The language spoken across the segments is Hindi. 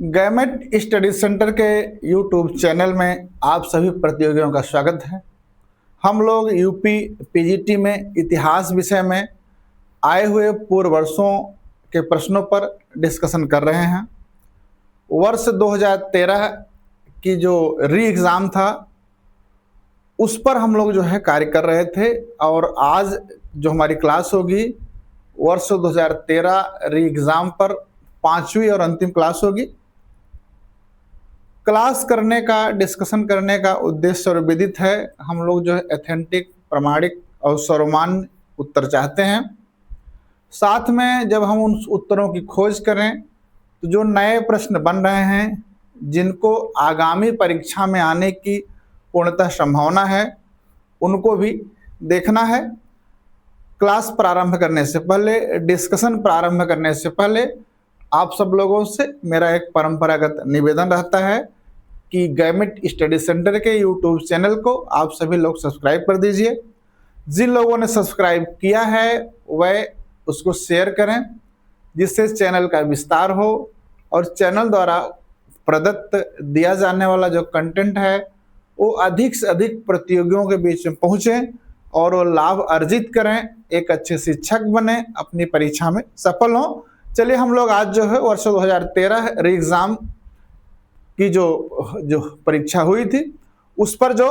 गवर्नमेंट स्टडी सेंटर के यूट्यूब चैनल में आप सभी प्रतियोगियों का स्वागत है। हम लोग यूपी पीजीटी में इतिहास विषय में आए हुए पूर्व वर्षों के प्रश्नों पर डिस्कशन कर रहे हैं। वर्ष 2013 की जो री एग्ज़ाम था उस पर हम लोग जो है कार्य कर रहे थे और आज जो हमारी क्लास होगी वर्ष 2013 री एग्ज़ाम पर 5वीं और अंतिम क्लास होगी। क्लास करने का, डिस्कशन करने का उद्देश्य सर्वविदित है। हम लोग जो है एथेंटिक, प्रमाणिक और सर्वमान्य उत्तर चाहते हैं। साथ में जब हम उन उत्तरों की खोज करें तो जो नए प्रश्न बन रहे हैं जिनको आगामी परीक्षा में आने की पूर्णतः संभावना है उनको भी देखना है। क्लास प्रारंभ करने से पहले, डिस्कशन प्रारंभ करने से पहले आप सब लोगों से मेरा एक परंपरागत निवेदन रहता है कि गवर्नमेंट स्टडी सेंटर के यूट्यूब चैनल को आप सभी लोग सब्सक्राइब कर दीजिए। जिन लोगों ने सब्सक्राइब किया है वह उसको शेयर करें जिससे चैनल का विस्तार हो और चैनल द्वारा प्रदत्त दिया जाने वाला जो कंटेंट है वो अधिक से अधिक प्रतियोगियों के बीच में पहुँचे और वो लाभ अर्जित करें, एक अच्छे शिक्षक बने, अपनी परीक्षा में सफल हों। चलिए हम लोग आज जो है वर्ष 2013 री एग्ज़ाम की जो परीक्षा हुई थी उस पर जो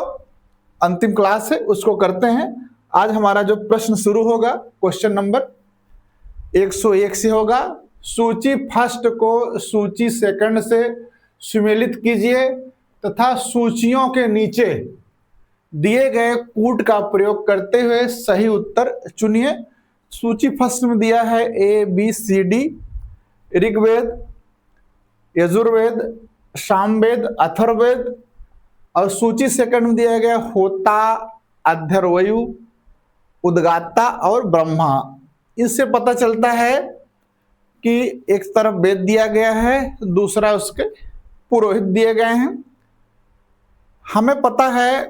अंतिम क्लास है उसको करते हैं। आज हमारा जो प्रश्न शुरू होगा क्वेश्चन नंबर 101 से होगा। सूची फर्स्ट को सूची सेकंड से सुमेलित कीजिए तथा सूचियों के नीचे दिए गए कूट का प्रयोग करते हुए सही उत्तर चुनिए। सूची फर्स्ट में दिया है ABCD, ऋग्वेद, यजुर्वेद, सामवेद, अथर्ववेद और सूची सेकंड में दिया गया होता, अध्यर्वयु, उद्गाता और ब्रह्मा। इससे पता चलता है कि एक तरफ वेद दिया गया है, दूसरा उसके पुरोहित दिए गए हैं। हमें पता है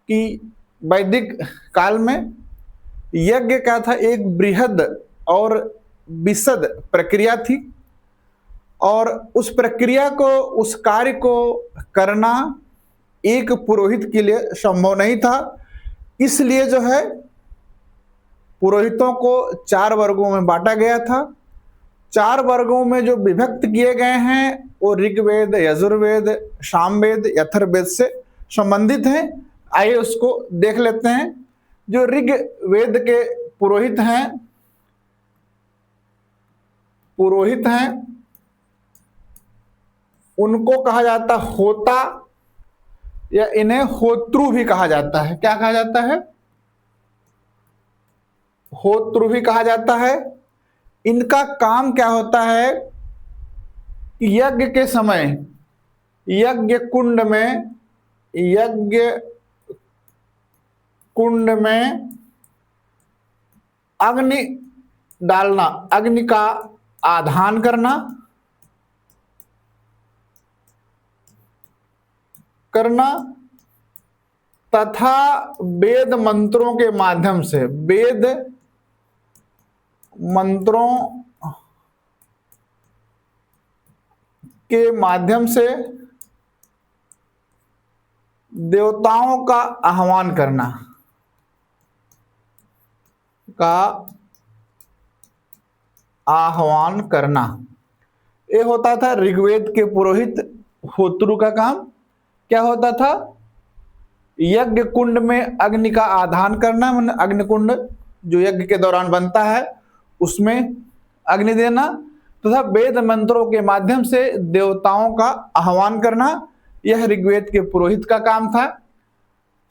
कि वैदिक काल में यज्ञ क्या था, एक बृहद और विशद प्रक्रिया थी और उस प्रक्रिया को, उस कार्य को करना एक पुरोहित के लिए संभव नहीं था। इसलिए जो है पुरोहितों को 4 वर्गों में बांटा गया था। 4 वर्गों में जो विभक्त किए गए हैं वो ऋग्वेद, यजुर्वेद, सामवेद, अथर्ववेद से संबंधित हैं। आइए उसको देख लेते हैं। जो ऋग्वेद के पुरोहित हैं उनको कहा जाता होता या इन्हें होत्रु भी कहा जाता है। क्या कहा जाता है? होत्रु भी कहा जाता है। इनका काम क्या होता है? यज्ञ के समय यज्ञ कुंड में अग्नि डालना, अग्नि का आधान करना तथा वेद मंत्रों के माध्यम से, वेद मंत्रों के माध्यम से देवताओं का आह्वान करना ये होता था ऋग्वेद के पुरोहित होत्रु का काम। क्या होता था? यज्ञ कुंड में अग्नि का आधान करना, मतलब अग्निकुंड जो यज्ञ के दौरान बनता है उसमें अग्नि देना तथा वेद मंत्रों के माध्यम से देवताओं का आह्वान करना। यह ऋग्वेद के पुरोहित का काम था।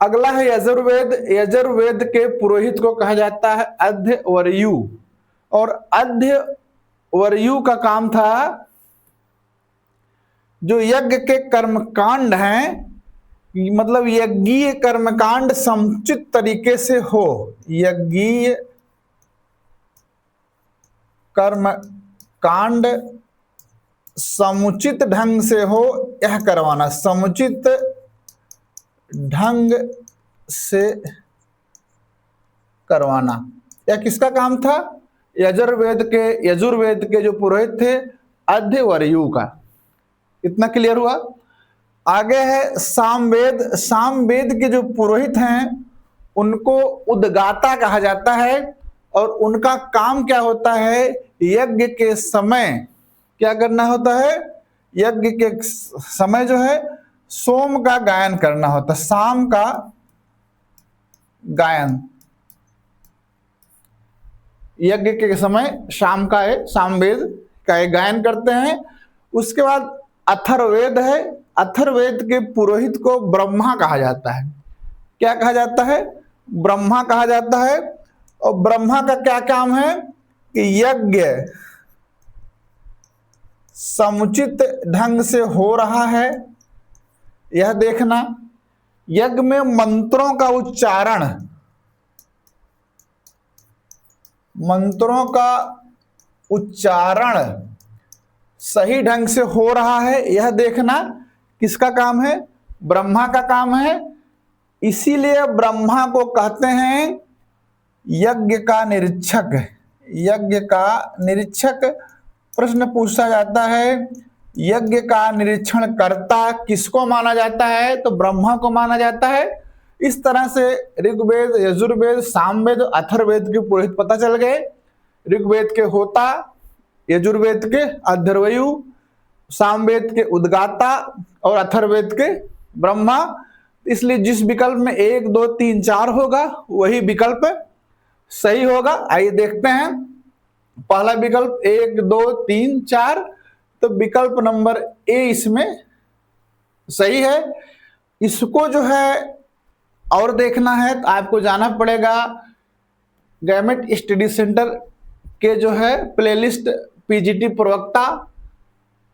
अगला है यजुर्वेद। यजुर्वेद के पुरोहित को कहा जाता है अध्यवर्यु और अध्यवर्यु का काम था जो यज्ञ के कर्मकांड हैं, मतलब यज्ञीय कर्मकांड समुचित तरीके से हो, यज्ञीय कर्मकांड समुचित ढंग से हो यह करवाना। समुचित ढंग से करवाना यह किसका काम था? यजुर्वेद के जो पुरोहित थे अध्यवर्यु का। इतना क्लियर हुआ। आगे है सामवेद। सामवेद के जो पुरोहित हैं उनको उद्गाता कहा जाता है और उनका काम क्या होता है, यज्ञ के समय क्या करना होता है, यज्ञ के समय जो है सोम का गायन करना होता है, शाम का गायन। यज्ञ के समय शाम का है, सामवेद का एक गायन करते हैं। उसके बाद अथर्ववेद है। अथर्ववेद के पुरोहित को ब्रह्मा कहा जाता है। क्या कहा जाता है, ब्रह्मा कहा जाता है। और ब्रह्मा का क्या काम है कि यज्ञ समुचित ढंग से हो रहा है यह देखना, यज्ञ में मंत्रों का उच्चारण, मंत्रों का उच्चारण सही ढंग से हो रहा है यह देखना किसका काम है, ब्रह्मा का काम है। इसीलिए ब्रह्मा को कहते हैं यज्ञ का निरीक्षक। यज्ञ का निरीक्षक। प्रश्न पूछा जाता है यज्ञ का निरीक्षण करता किसको माना जाता है, तो ब्रह्मा को माना जाता है। इस तरह से ऋग्वेद, यजुर्वेद, सामवेद, अथर्ववेद के पुरोहित पता चल गए। ऋग्वेद के होता, यजुर्वेद के अध्वर्यु, सामवेद के उद्गाता और अथर्ववेद के ब्रह्मा। इसलिए जिस विकल्प में 1 2 3 4 होगा वही विकल्प सही होगा। आइए देखते हैं पहला विकल्प 1 2 3 4, तो विकल्प नंबर ए इसमें सही है। इसको जो है और देखना है तो आपको जाना पड़ेगा गैमेट स्टडी सेंटर के जो है प्लेलिस्ट पीजीटी प्रवक्ता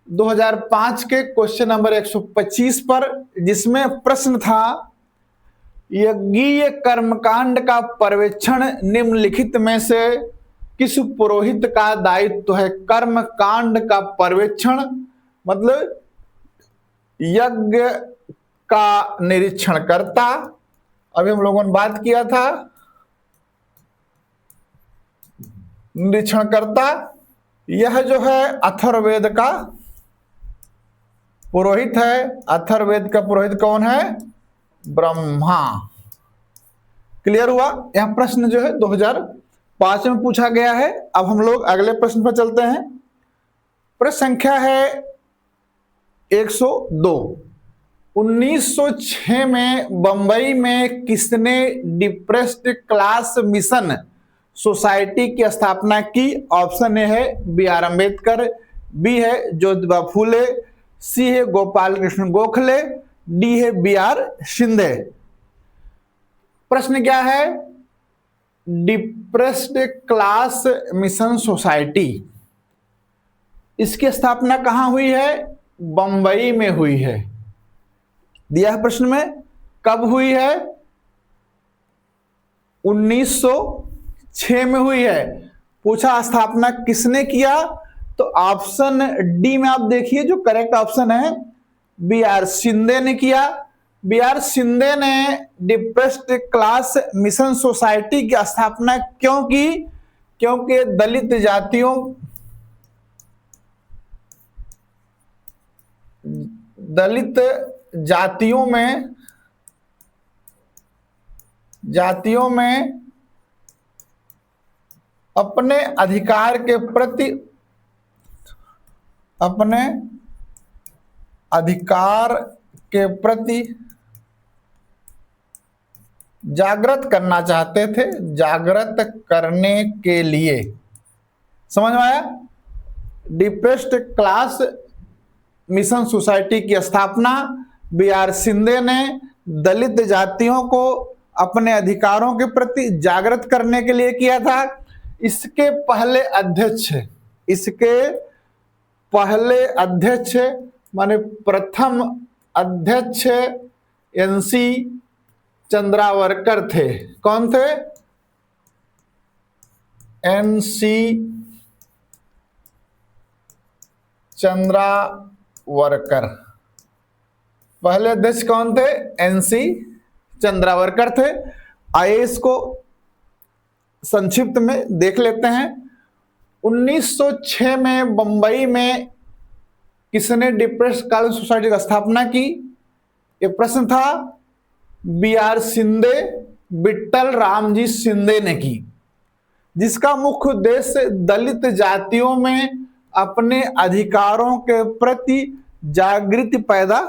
2005 के क्वेश्चन नंबर 125 पर, जिसमें प्रश्न था यज्ञीय कर्मकांड का पर्यवेक्षण निम्नलिखित में से किस पुरोहित का दायित्व है। कर्म कांड का पर्यवेक्षण मतलब यज्ञ का निरीक्षण करता, अभी हम लोगों ने बात किया था निरीक्षण करता। यह जो है अथर्ववेद का पुरोहित है। अथर्ववेद का पुरोहित कौन है, ब्रह्मा। क्लियर हुआ। यह प्रश्न जो है 2005 में पूछा गया है। अब हम लोग अगले प्रश्न पर चलते हैं। प्रश्न संख्या है 102। 1906 में बंबई में किसने डिप्रेस्ड क्लास मिशन सोसाइटी की स्थापना की। ऑप्शन ए है बी आर अम्बेडकर, बी है ज्योतिबा फूले, सी है गोपाल कृष्ण गोखले, डी है बी आर शिंदे। प्रश्न क्या है, डिप्रेस्ड क्लास मिशन सोसाइटी, इसकी स्थापना कहां हुई है, बंबई में हुई है। दिया है प्रश्न में कब हुई है, 1906 में हुई है। पूछा स्थापना किसने किया, तो ऑप्शन डी में आप देखिए जो करेक्ट ऑप्शन है बी आर शिंदे ने किया। बी आर शिंदे ने डिप्रेस्ड क्लास मिशन सोसाइटी की स्थापना क्यों की, क्योंकि दलित जातियों में अपने अधिकार के प्रति जागृत करना चाहते थे। जागृत करने के लिए, समझ में आया। डिप्रेस्ड क्लास मिशन सोसाइटी की स्थापना बी आर शिंदे ने दलित जातियों को अपने अधिकारों के प्रति जागृत करने के लिए किया था। इसके पहले अध्यक्ष माने प्रथम अध्यक्ष एनसी चंद्रावरकर थे। कौन थे, एनसी चंद्रावरकर। पहले अध्यक्ष कौन थे, एनसी चंद्रावरकर थे। आइए इसको संक्षिप्त में देख लेते हैं। 1906 में बंबई में किसने डिप्रेस्ड कालीन सोसाइटी की स्थापना की? ये प्रश्न था। बी आर शिंदे, विट्ठल रामजी शिंदे ने की, जिसका मुख्य उद्देश्य दलित जातियों में अपने अधिकारों के प्रति जागृति पैदा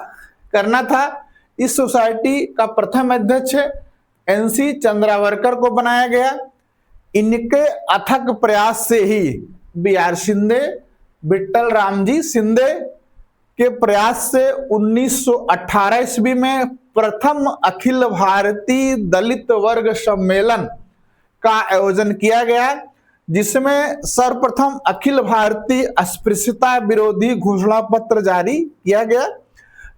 करना था। इस सोसाइटी का प्रथम अध्यक्ष एनसी चंद्रावरकर को बनाया गया। इनके अथक प्रयास से ही बी आर शिंदे, विट्ठल रामजी शिंदे के प्रयास से 1918 ईस्वी में प्रथम अखिल भारतीय दलित वर्ग सम्मेलन का आयोजन किया गया, जिसमें सर्वप्रथम अखिल भारतीय अस्पृश्यता विरोधी घोषणा पत्र जारी किया गया।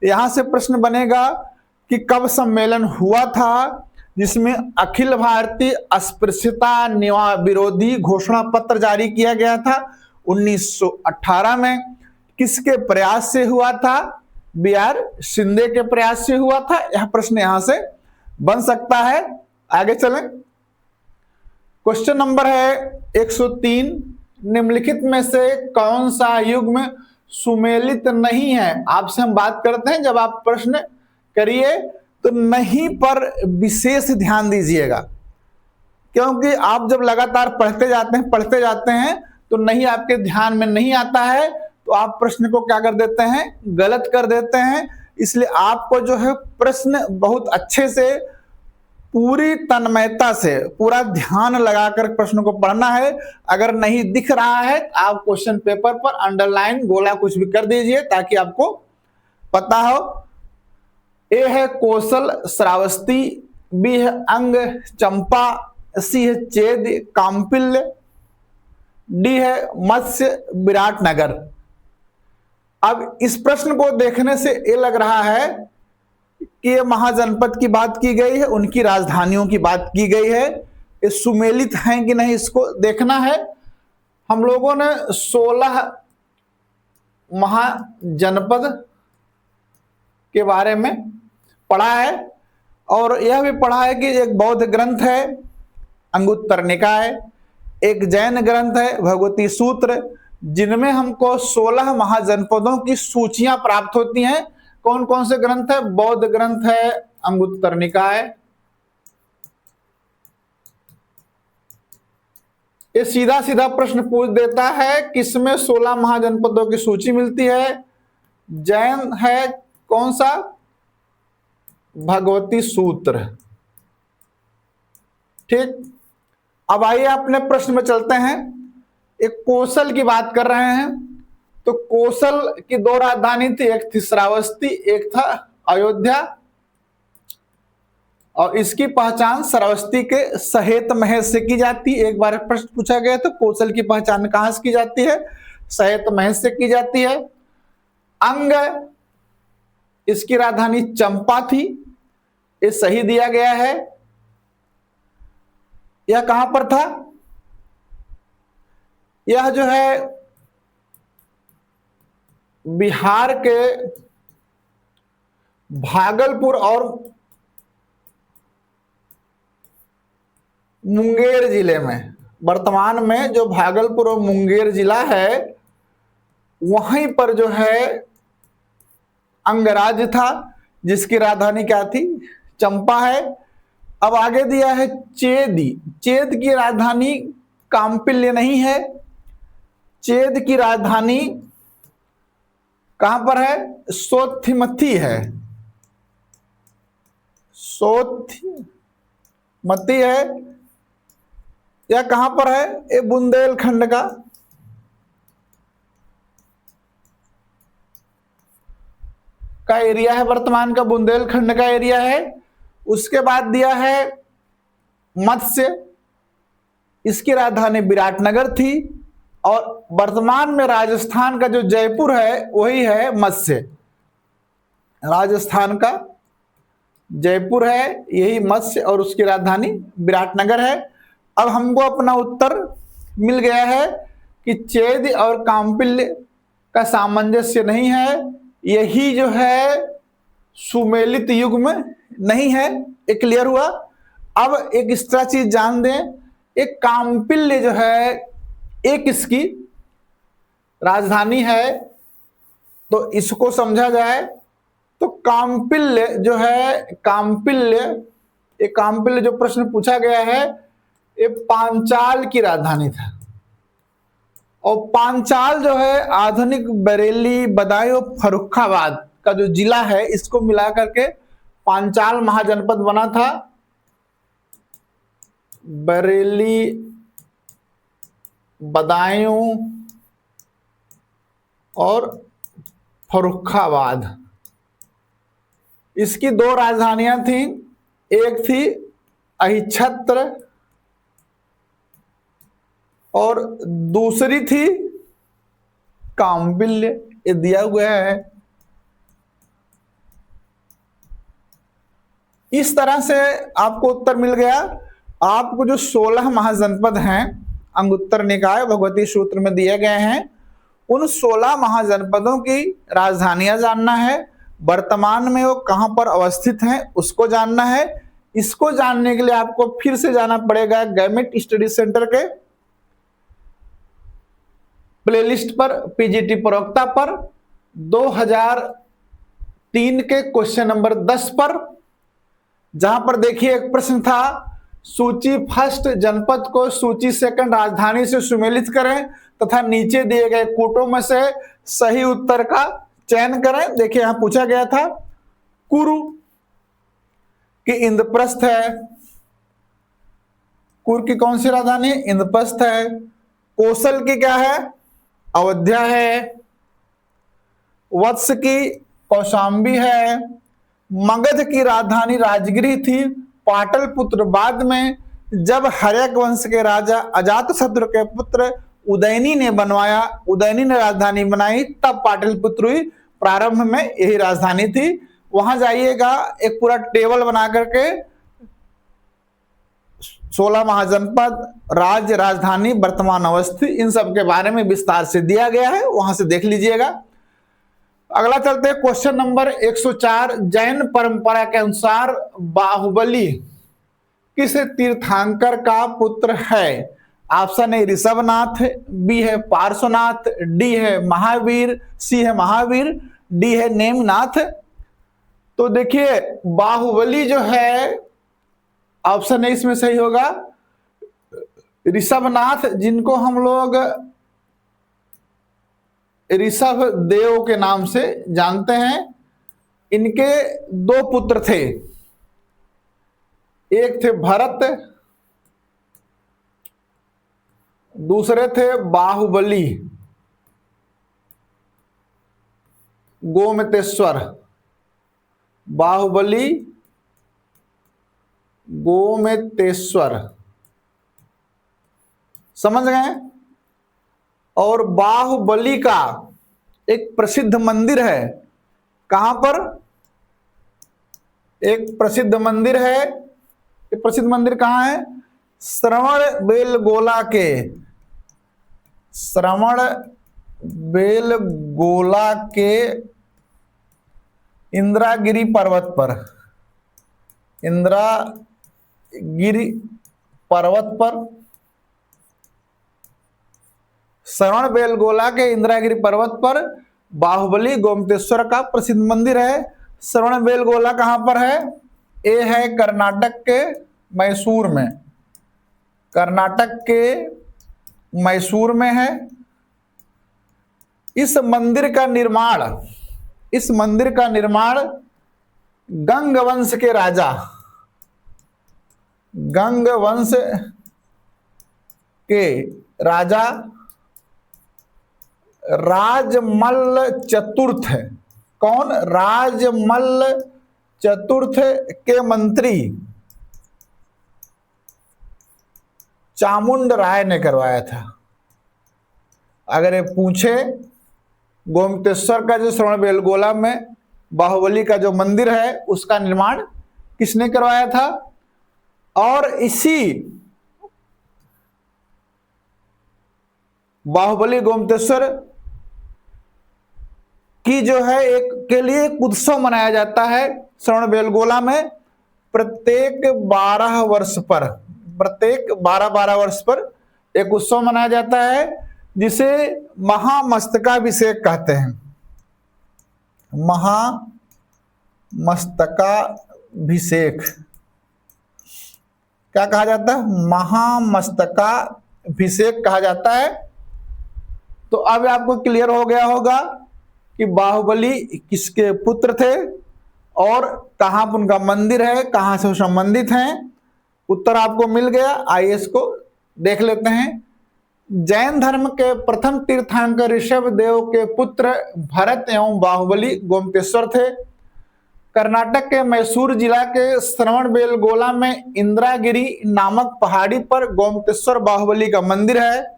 यहां से प्रश्न बनेगा कि कब सम्मेलन हुआ था जिसमें अखिल भारतीय अस्पृश्यता विरोधी घोषणा पत्र जारी किया गया था? 1918 में। किसके प्रयास से हुआ था? बी आर शिंदे के प्रयास से हुआ था। यह प्रश्न यहां से बन सकता है। आगे चलें। क्वेश्चन नंबर है 103, निम्नलिखित में से कौन सा युग्म सुमेलित नहीं है? आपसे हम बात करते हैं, जब आप प्रश्न करिए तो नहीं पर विशेष ध्यान दीजिएगा, क्योंकि आप जब लगातार पढ़ते जाते हैं तो नहीं आपके ध्यान में नहीं आता है, तो आप प्रश्न को क्या कर देते हैं? गलत कर देते हैं। इसलिए आपको जो है प्रश्न बहुत अच्छे से, पूरी तन्मयता से, पूरा ध्यान लगाकर प्रश्न को पढ़ना है। अगर नहीं दिख रहा है तो आप क्वेश्चन पेपर पर अंडरलाइन, गोला कुछ भी कर दीजिए ताकि आपको पता हो। ए है कौशल श्रावस्ती, बी है अंग चंपा, सी है चेद काम्पिल्य, डी है मत्स्य विराटनगर। अब इस प्रश्न को देखने से ये लग रहा है कि ये महाजनपद की बात की गई है, उनकी राजधानियों की बात की गई है। ये सुमेलित हैं कि नहीं, इसको देखना है। हम लोगों ने 16 महाजनपद के बारे में पढ़ा है, और यह भी पढ़ा है कि एक बौद्ध ग्रंथ है अंगुत्तर निकाय, एक जैन ग्रंथ है भगवती सूत्र, जिनमें हमको 16 महाजनपदों की सूचियां प्राप्त होती हैं। कौन कौन से ग्रंथ है? बौद्ध ग्रंथ है अंगुत्तर निकाय। ये सीधा सीधा प्रश्न पूछ देता है किसमें 16 महाजनपदों की सूची मिलती है? जैन है कौन सा? भगवती सूत्र। ठीक, अब आइए अपने प्रश्न में चलते हैं। एक कौशल की बात कर रहे हैं, तो कौशल की 2 राजधानी थी, एक थी श्रावस्ती, एक था अयोध्या, और इसकी पहचान श्रावस्ती के सहेत महल से की जाती है। एक बार प्रश्न पूछा गया तो कौशल की पहचान कहां से की जाती है? सहेत महल से की जाती है। अंग, इसकी राजधानी चंपा थी, ये सही दिया गया है। यह कहां पर था? यह जो है बिहार के भागलपुर और मुंगेर जिले में, वर्तमान में जो भागलपुर और मुंगेर जिला है वहीं पर जो है अंगराज्य था, जिसकी राजधानी क्या थी? चंपा है। अब आगे दिया है चेदी। चेद की राजधानी काम्पिल्य नहीं है, चेद की राजधानी कहां पर है? सोथिमथी है, सोथिमथी है। यह कहां पर है? ये बुंदेलखंड का एरिया है, वर्तमान का बुंदेलखंड का एरिया है। उसके बाद दिया है मत्स्य, इसकी राजधानी विराटनगर थी, और वर्तमान में राजस्थान का जो जयपुर है वही है मत्स्य। राजस्थान का जयपुर है, यही मत्स्य, और उसकी राजधानी विराटनगर है। अब हमको अपना उत्तर मिल गया है कि चेद और काम्पिल्य का सामंजस्य नहीं है, यही जो है सुमेलित युग्म नहीं है। एक क्लियर हुआ। अब एक एक्स्ट्रा चीज जान दें, एक काम्पिल्य जो है एक इसकी राजधानी है तो इसको समझा जाए तो काम्पिल्य जो है, काम्पिल्य, ये काम्पिल्य जो प्रश्न पूछा गया है ये पांचाल की राजधानी था। और पांचाल जो है आधुनिक बरेली, बदायूं और फर्रुखाबाद का जो जिला है इसको मिला करके पांचाल महाजनपद बना था। बरेली, बदायूं और फर्रुखाबाद, इसकी दो राजधानियां थी, एक थी अहिच्छत्र और दूसरी थी काम्पिल्य। ये दिया हुआ है। इस तरह से आपको उत्तर मिल गया। आपको जो 16 महाजनपद हैं अंगुत्तर निकाय भगवती सूत्र में दिए गए हैं, उन 16 महाजनपदों की राजधानियां जानना है, वर्तमान में वो कहां पर अवस्थित हैं उसको जानना है। इसको जानने के लिए आपको फिर से जाना पड़ेगा गवर्नमेंट स्टडी सेंटर के प्लेलिस्ट पर, पीजीटी प्रवक्ता पर 2003 के क्वेश्चन नंबर 10 पर, जहां पर देखिए एक प्रश्न था, सूची फर्स्ट जनपद को सूची सेकंड राजधानी से सुमेलित करें तथा नीचे दिए गए कूटों में से सही उत्तर का चयन करें। देखिए यहां पूछा गया था कुरु की इंद्रप्रस्थ है, कुरु की कौन सी राजधानी? इंद्रप्रस्थ है। कौशल की क्या है? अयोध्या है। वत्स की कौशांबी है। मगध की राजधानी राजगिरी थी। पाटलिपुत्र बाद में जब हर्यक वंश के राजा अजातशत्रु के पुत्र उदयनी ने बनवाया, उदयनी ने राजधानी बनाई, तब पाटलिपुत्र हुई। प्रारंभ में यही राजधानी थी। वहां जाइएगा, एक पूरा टेबल बना करके 16 महाजनपद, राज्य, राजधानी, वर्तमान अवस्थित, इन सब के बारे में विस्तार से दिया गया है, वहां से देख लीजिएगा। अगला चलते हैं क्वेश्चन नंबर 104। जैन परंपरा के अनुसार बाहुबली किस तीर्थंकर का पुत्र है? ऑप्शन ए ऋषभनाथ, बी है पार्श्वनाथ, डी है महावीर, सी है महावीर, डी है नेमिनाथ। तो देखिए बाहुबली जो है ऑप्शन ए इसमें सही होगा। ऋषभनाथ, जिनको हम लोग ऋषभ देव के नाम से जानते हैं, इनके दो पुत्र थे, एक थे भरत, दूसरे थे बाहुबली, गोमतेश्वर। बाहुबली, गोमतेश्वर, समझ गए? और बाहुबली का एक प्रसिद्ध मंदिर है, कहां पर? एक प्रसिद्ध मंदिर है, एक प्रसिद्ध मंदिर कहां है? श्रवण बेलगोला के, श्रवण बेलगोला के इंद्रागिरी पर्वत पर, इंद्रागिरी पर्वत पर, श्रवण बेलगोला के इंद्रागिरी पर्वत पर बाहुबली गोमतेश्वर का प्रसिद्ध मंदिर है। श्रवण बेलगोला कहां पर है? ए है कर्नाटक के मैसूर में, कर्नाटक के मैसूर में है। इस मंदिर का निर्माण गंग वंश के राजा, गंग वंश के राजा राजमल्ल चतुर्थ, कौन? राजमल्ल चतुर्थ के मंत्री चामुंड राय ने करवाया था। अगर ये पूछे गोमतेश्वर का जो श्रवण बेलगोला में बाहुबली का जो मंदिर है उसका निर्माण किसने करवाया था? और इसी बाहुबली गोमतेश्वर की जो है एक के लिए एक उत्सव मनाया जाता है श्रवण बेलगोला में। प्रत्येक 12 वर्ष पर, प्रत्येक 12 वर्ष पर एक उत्सव मनाया जाता है जिसे महामस्तकाभिषेक कहते हैं। महामस्तकाभिषेक। क्या कहा जाता है? महामस्तकाभिषेक कहा जाता है। तो अब आपको क्लियर हो गया होगा कि बाहुबली किसके पुत्र थे और कहां पर उनका मंदिर है, कहां से वो संबंधित हैं। उत्तर आपको मिल गया। आइए इसको देख लेते हैं। जैन धर्म के प्रथम तीर्थंकर ऋषभ देव के पुत्र भरत एवं बाहुबली गोमतेश्वर थे। कर्नाटक के मैसूर जिला के श्रवणबेलगोला में इंदिरागिरी नामक पहाड़ी पर गोमतेश्वर बाहुबली का मंदिर है।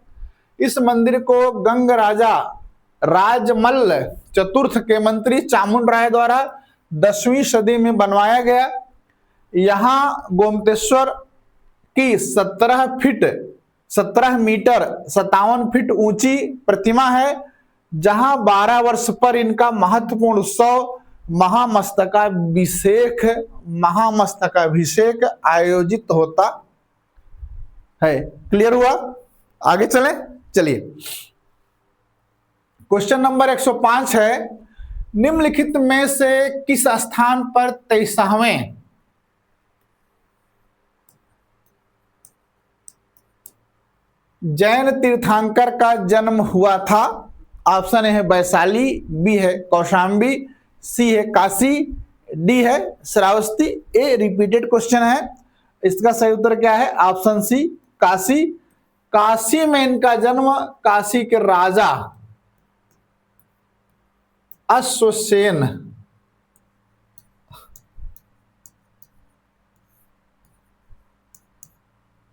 इस मंदिर को गंग राजा राजमल्ल चतुर्थ के मंत्री चामुंड राय द्वारा 10वीं सदी में बनवाया गया। यहाँ गोमतेश्वर की 17 मीटर 57 फीट ऊंची प्रतिमा है, जहां 12 वर्ष पर इनका महत्वपूर्ण उत्सव महामस्तकाभिषेक आयोजित होता है। क्लियर हुआ? आगे चलें। चलिए, क्वेश्चन नंबर 105 है, निम्नलिखित में से किस स्थान पर 23वें जैन तीर्थंकर का जन्म हुआ था? ऑप्शन ए है वैशाली, बी है कौशाम्बी, सी है काशी, डी है श्रावस्ती। ए रिपीटेड क्वेश्चन है, इसका सही उत्तर क्या है? Option C Kashi. काशी में इनका जन्म काशी के राजा अश्वसेन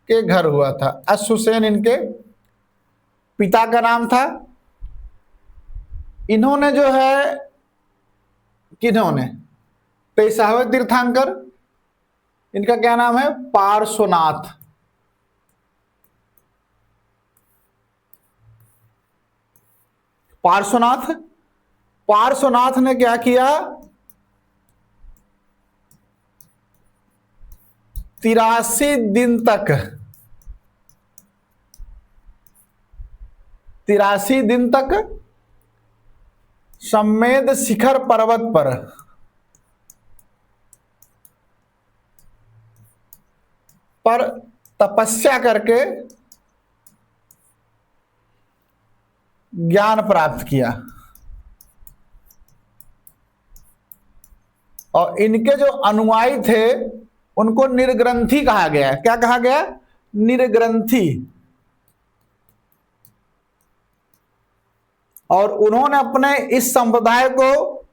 के घर हुआ था। अश्वसेन इनके पिता का नाम था। इन्होंने जो है किन्होंने 23वें तीर्थंकर, इनका क्या नाम है? पार्श्वनाथ। पार्श्वनाथ ने क्या किया? 83 दिन तक सम्मेद शिखर पर्वत पर तपस्या करके ज्ञान प्राप्त किया। और इनके जो अनुयायी थे उनको निर्ग्रंथी कहा गया। क्या कहा गया? निर्ग्रंथी। और उन्होंने अपने इस संप्रदाय को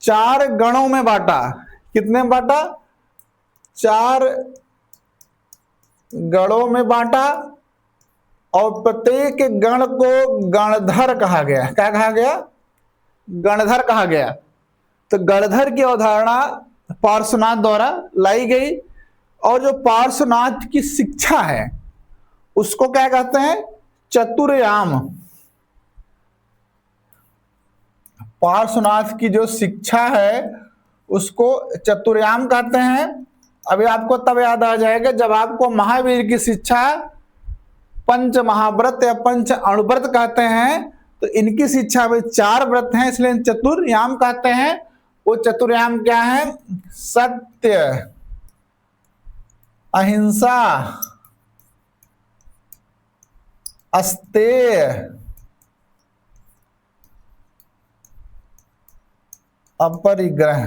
4 गणों में बांटा। कितने में बांटा? 4 गणों में बांटा। और प्रत्येक गण को गणधर कहा गया। क्या कहा गया? गणधर कहा गया। तो गणधर की अवधारणा पार्श्वनाथ द्वारा लाई गई। और जो पार्श्वनाथ की शिक्षा है उसको क्या कहते हैं? चतुर्याम। पार्श्वनाथ की जो शिक्षा है उसको चतुर्याम कहते हैं। अभी आपको तब याद आ जाएगा जब आपको महावीर की शिक्षा पंच महाव्रत या पंच अणुव्रत कहते हैं। तो इनकी शिक्षा में 4 व्रत हैं, इसलिए चतुर्याम कहते हैं। वो चतुर्याम क्या है? सत्य, अहिंसा, अस्तेय, अपरिग्रह।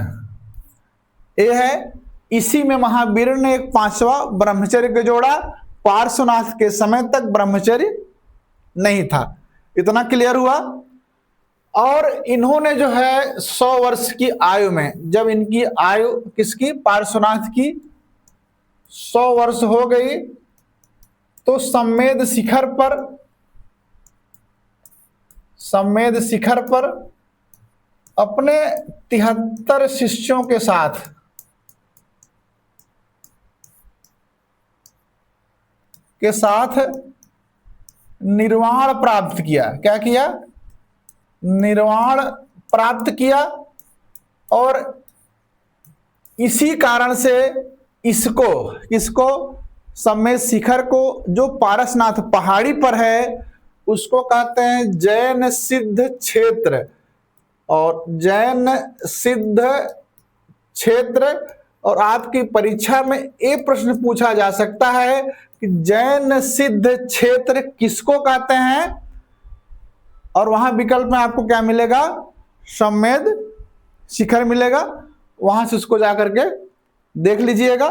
ये है। इसी में महावीर ने एक 5वां ब्रह्मचर्य को जोड़ा। पार्श्वनाथ के समय तक ब्रह्मचर्य नहीं था। इतना क्लियर हुआ। और इन्होंने जो है 100 वर्ष की आयु में, जब इनकी आयु किसकी? पार्श्वनाथ की 100 वर्ष हो गई तो सम्मेद शिखर पर अपने 73 शिष्यों के साथ निर्वाण प्राप्त किया। क्या किया? निर्वाण प्राप्त किया। और इसी कारण से किसको सम्मेद शिखर को, जो पारसनाथ पहाड़ी पर है, उसको कहते हैं जैन सिद्ध क्षेत्र। और जैन सिद्ध क्षेत्र। और आपकी परीक्षा में एक प्रश्न पूछा जा सकता है कि जैन सिद्ध क्षेत्र किसको कहते हैं, और वहां विकल्प में आपको क्या मिलेगा, सम्मेद शिखर मिलेगा। वहां से उसको जाकर के देख लीजिएगा।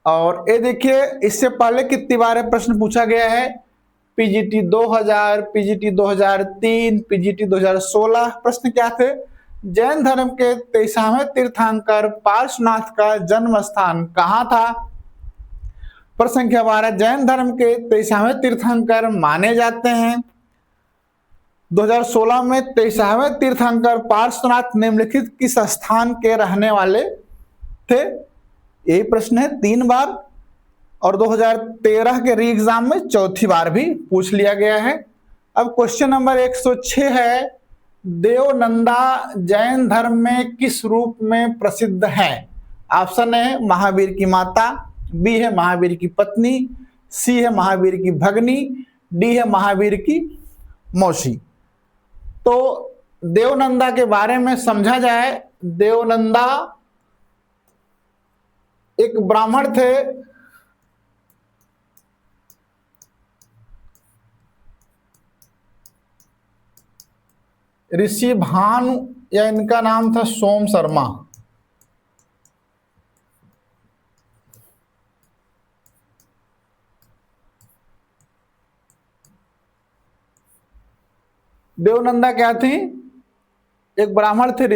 और ये देखिए, इससे पहले कितनी बार प्रश्न पूछा गया है, पीजीटी 2000, पीजीटी 2003, पीजीटी 2016। प्रश्न क्या थे, जैन धर्म के 23वें तीर्थंकर पार्श्वनाथ का जन्म स्थान कहाँ था। प्रश्न संख्या 12, जैन धर्म के 23वें तीर्थंकर माने जाते हैं। 2016 में 23वें तीर्थंकर पार्श्वनाथ निम्नलिखित किस स्थान के रहने वाले थे। यही प्रश्न है 3 बार, और 2013 के री एग्जाम में 4थी बार भी पूछ लिया गया है। अब क्वेश्चन नंबर 106 है, देवनंदा जैन धर्म में किस रूप में प्रसिद्ध है। ऑप्शन है महावीर की माता, बी है महावीर की पत्नी, सी है महावीर की भगनी, डी है महावीर की मौसी। तो देवनंदा के बारे में समझा जाए। देवनंदा एक ब्राह्मण थे, ऋषि भानु, या इनका नाम था सोम शर्मा। देवनंदा क्या थी, एक ब्राह्मण थे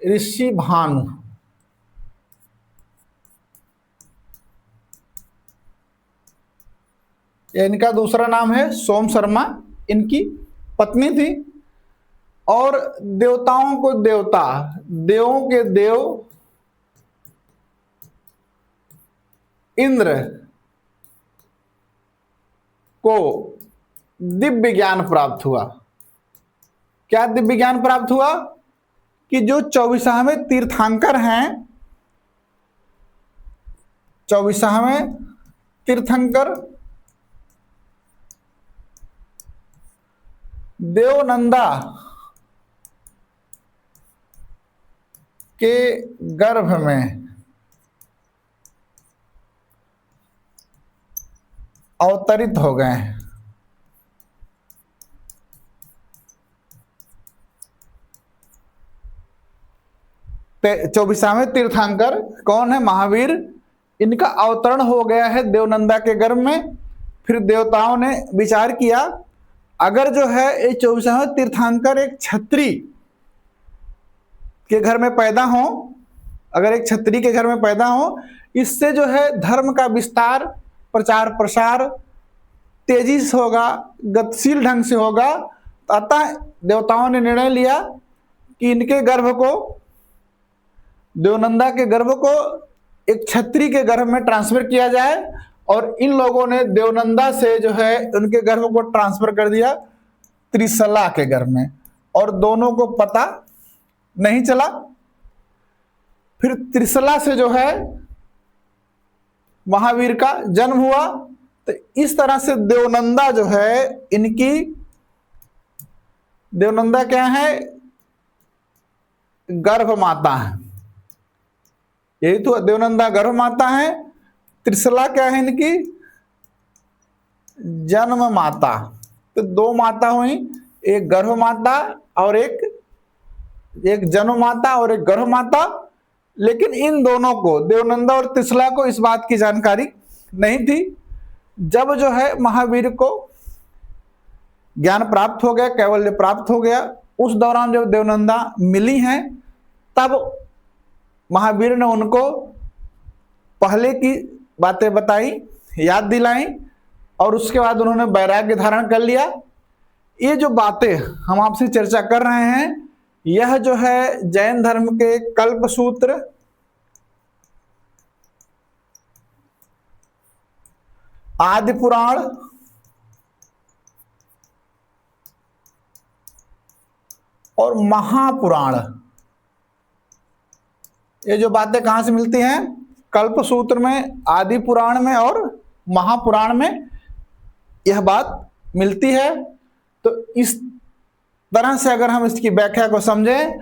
ऋषि भानु। इनका दूसरा नाम है सोम शर्मा, इनकी पत्नी थी। और देवताओं को देवता, देवों के देव इंद्र को दिव्य ज्ञान प्राप्त हुआ। क्या दिव्य ज्ञान प्राप्त हुआ कि जो 24वें तीर्थंकर हैं, 24वें तीर्थंकर देवनंदा के गर्भ में अवतरित हो गए हैं। चौबीसवें तीर्थंकर कौन है, महावीर। इनका अवतरण हो गया है देवनंदा के गर्भ में। फिर देवताओं ने विचार किया, अगर जो है ये 24वें तीर्थंकर एक क्षत्रिय के घर में पैदा हो, अगर एक क्षत्रिय के घर में पैदा हो, इससे जो है धर्म का विस्तार, प्रचार प्रसार तेजी से होगा, गतिशील ढंग से होगा। अतः देवताओं ने निर्णय लिया कि इनके गर्भ को, देवनंदा के गर्भ को एक क्षत्रिय के गर्भ में ट्रांसफर किया जाए। और इन लोगों ने देवनंदा से जो है उनके गर्भ को ट्रांसफर कर दिया त्रिशला के गर्भ में, और दोनों को पता नहीं चला। फिर त्रिशला से जो है महावीर का जन्म हुआ। तो इस तरह से देवनंदा जो है, इनकी देवनंदा क्या है, गर्भ माता है। यही तो देवनंदा गर्भ माता है। त्रिशला क्या है, इनकी जन्म माता। तो 2 माता हुई, एक गर्भ माता और एक जन्म माता और एक गर्भ माता। लेकिन इन दोनों को, देवनंदा और त्रिशला को, इस बात की जानकारी नहीं थी। जब जो है महावीर को ज्ञान प्राप्त हो गया, कैवल्य प्राप्त हो गया, उस दौरान जब देवनंदा मिली हैं, तब महावीर ने उनको पहले की बातें बताई, याद दिलाई, और उसके बाद उन्होंने वैराग्य धारण कर लिया। ये जो बातें हम आपसे चर्चा कर रहे हैं, यह जो है जैन धर्म के कल्प सूत्र, आदि पुराण और महापुराण, ये जो बातें कहां से मिलती हैं, कल्प सूत्र में, आदि पुराण में और महापुराण में यह बात मिलती है। तो इस तरह से अगर हम इसकी व्याख्या को समझें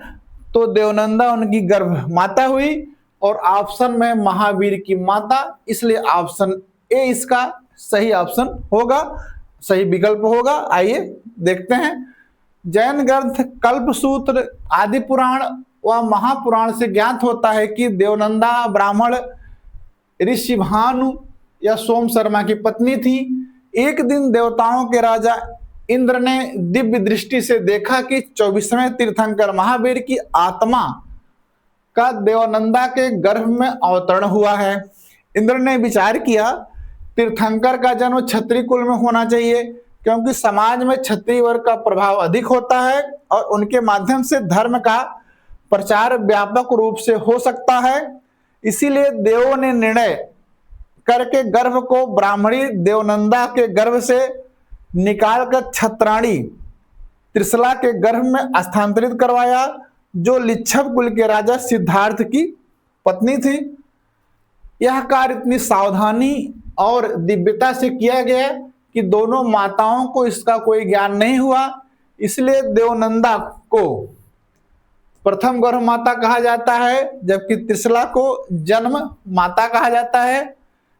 तो देवनंदा उनकी गर्भ माता हुई और ऑप्शन में महावीर की माता, इसलिए ऑप्शन ए इसका सही ऑप्शन होगा, सही विकल्प होगा। आइए देखते हैं। जैन ग्रंथ कल्पसूत्र, आदि पुराण व महापुराण से ज्ञात होता है कि देवनंदा ब्राह्मण ऋषि भानु या सोम शर्मा की पत्नी थी। एक दिन देवताओं के राजा इंद्र ने दिव्य दृष्टि से देखा कि 24वें तीर्थंकर महावीर की आत्मा का देवनंदा के गर्भ में अवतरण हुआ है। इंद्र ने विचार किया तीर्थंकर का जन्म क्षत्रिय कुल में होना चाहिए, क्योंकि समाज में क्षत्रिय वर्ग का प्रभाव अधिक होता है और उनके माध्यम से धर्म का प्रचार व्यापक रूप से हो सकता है। इसीलिए देवों ने निर्णय करके गर्भ को ब्राह्मणी देवनंदा के गर्भ से निकालकर छत्राणी त्रिशला के गर्भ में स्थानांतरित करवाया, जो लिच्छव कुल के राजा सिद्धार्थ की पत्नी थी। यह कार्य इतनी सावधानी और दिव्यता से किया गया कि दोनों माताओं को इसका कोई ज्ञान नहीं हुआ, इसलिए देवनंदा को प्रथम गर्भ माता कहा जाता है, जबकि त्रिशला को जन्म माता कहा जाता है।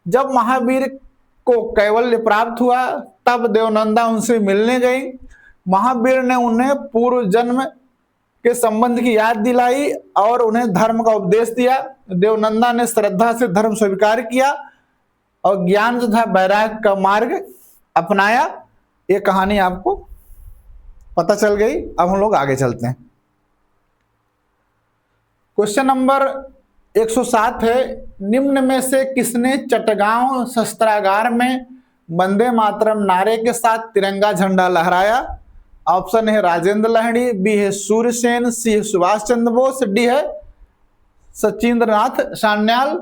जब महावीर को कैवल्य प्राप्त हुआ तब देवनंदा उनसे मिलने गई। महावीर ने उन्हें पूर्व जन्म के संबंध की याद दिलाई और उन्हें धर्म का उपदेश दिया। देवनंदा ने श्रद्धा से धर्म स्वीकार किया और ज्ञान तथा वैराग्य का मार्ग अपनाया। ये कहानी आपको पता चल गई। अब हम लोग आगे चलते हैं। क्वेश्चन नंबर 107 है, निम्न में से किसने चटगांव शस्त्रागार में वंदे मातरम नारे के साथ तिरंगा झंडा लहराया? ऑप्शन है राजेंद्र लाहिड़ी, बी है सूर्यसेन, सी है सुभाष चंद्र बोस, डी है सचिंद्र नाथ सान्याल।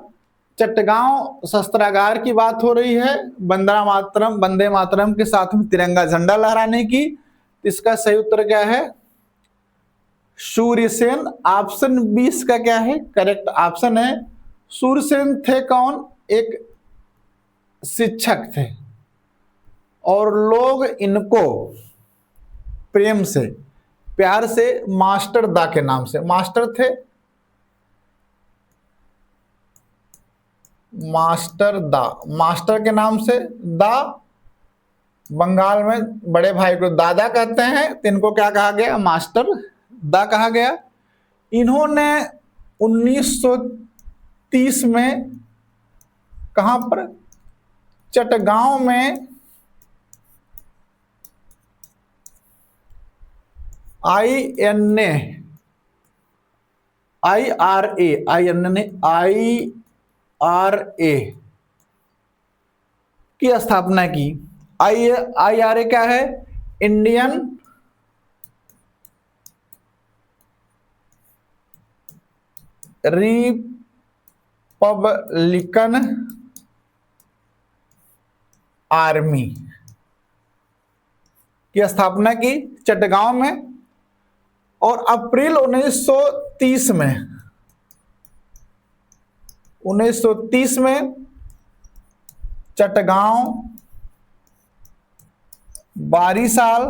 चटगांव शस्त्रागार की बात हो रही है वंदे मातरम के साथ में तिरंगा झंडा लहराने की। इसका सही उत्तर क्या है? सूर्यसेन। ऑप्शन 20 का क्या है? करेक्ट ऑप्शन है सूर्यसेन। थे कौन? एक शिक्षक थे और लोग इनको प्रेम से प्यार से मास्टर दा के नाम से, मास्टर थे, मास्टर दा, मास्टर के नाम से दा। बंगाल में बड़े भाई को दादा कहते हैं, तो इनको क्या कहा गया? मास्टर दा कहा गया। इन्होंने 1930 में कहां पर? चटगांव में IRA की स्थापना की। IRA क्या है? इंडियन रिपब्लिकन आर्मी की स्थापना की चटगांव में। और अप्रैल 1930 में चटगांव, बारीसाल,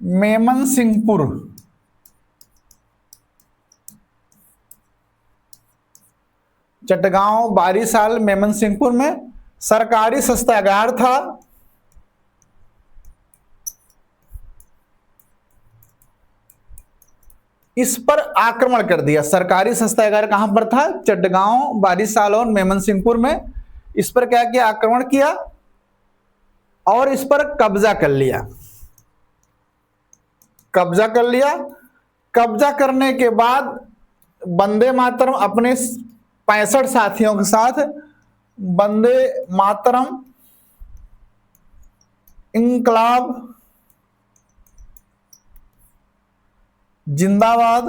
मेमन सिंहपुर, चटगांव, बारीसाल, मेमन सिंहपुर में सरकारी शस्त्रागार था। इस पर आक्रमण कर दिया। सरकारी शस्त्रागार कहां पर था? चटगांव, बारीसाल और मेमन सिंहपुर में। इस पर क्या किया? आक्रमण किया और इस पर कब्जा कर लिया। कब्जा करने के बाद वंदे मातरम अपने 65 साथियों के साथ वंदे मातरम इंकलाब जिंदाबाद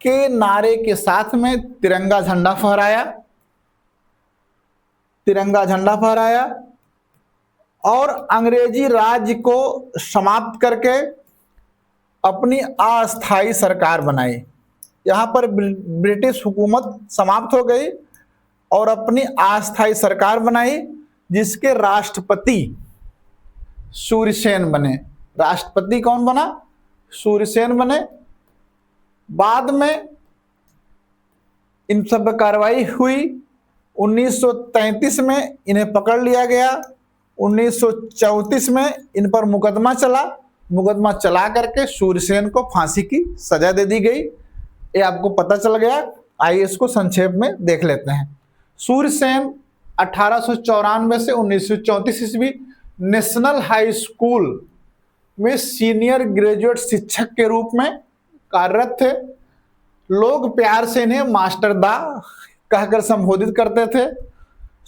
के नारे के साथ में तिरंगा झंडा फहराया और अंग्रेजी राज्य को समाप्त करके अपनी अस्थायी सरकार बनाई। यहां पर ब्रिटिश हुकूमत समाप्त हो गई और अपनी अस्थायी सरकार बनाई। जिसके राष्ट्रपति सूर्यसेन बने। राष्ट्रपति कौन बना? सूर्यसेन बने। बाद में इन सब पर कार्रवाई हुई। 1933 में इन्हें पकड़ लिया गया। 1934 में इन पर मुकदमा चला। मुकदमा चला करके सूर्यसेन को फांसी की सजा दे दी गई। ये आपको पता चल गया। आइए इसको संक्षेप में देख लेते हैं। सूर्यसेन 1894 से 1934 ईस्वी नेशनल हाई स्कूल में सीनियर ग्रेजुएट शिक्षक के रूप में कार्यरत थे। लोग प्यार से इन्हें मास्टर दा कहकर संबोधित करते थे।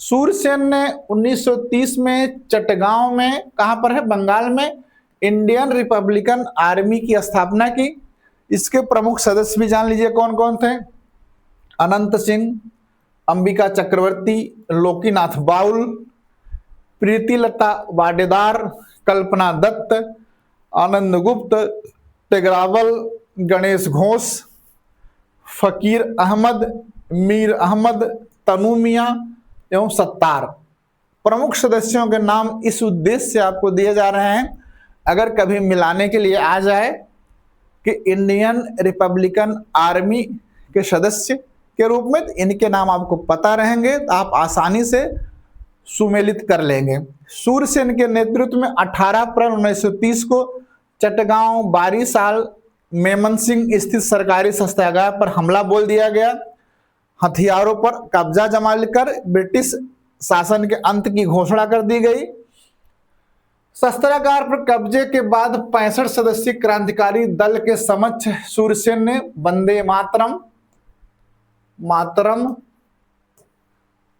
सूर्यसेन ने 1930 में चटगांव में, कहां पर है? बंगाल में, इंडियन रिपब्लिकन आर्मी की स्थापना की। इसके प्रमुख सदस्य भी जान लीजिए कौन कौन थे। अनंत सिंह, अंबिका चक्रवर्ती, लोकीनाथ बाउल, प्रीतिलता वाडेदार, कल्पना दत्त, आनंद गुप्त, टेगरावल, गणेश घोष, फकीर अहमद, मीर अहमद, तनु मियां एवं सत्तार। प्रमुख सदस्यों के नाम इस उद्देश्य से आपको दिए जा रहे हैं, अगर कभी मिलाने के लिए आ जाए कि इंडियन रिपब्लिकन आर्मी के सदस्य के रूप में, इनके नाम आपको पता रहेंगे तो आप आसानी से सुमेलित कर लेंगे। सूर्यसेन के नेतृत्व में 18 अप्रैल 1930 को चटगांव बारीसाल मेमन सिंह स्थित सरकारी शस्त्रागार पर हमला बोल दिया गया। हथियारों पर कब्जा जमा कर ब्रिटिश शासन के अंत की घोषणा कर दी गई। शस्त्रागार पर कब्जे के बाद 65 सदस्यीय क्रांतिकारी दल के समक्ष सूर्यसेन ने वंदे मातरम, मातरम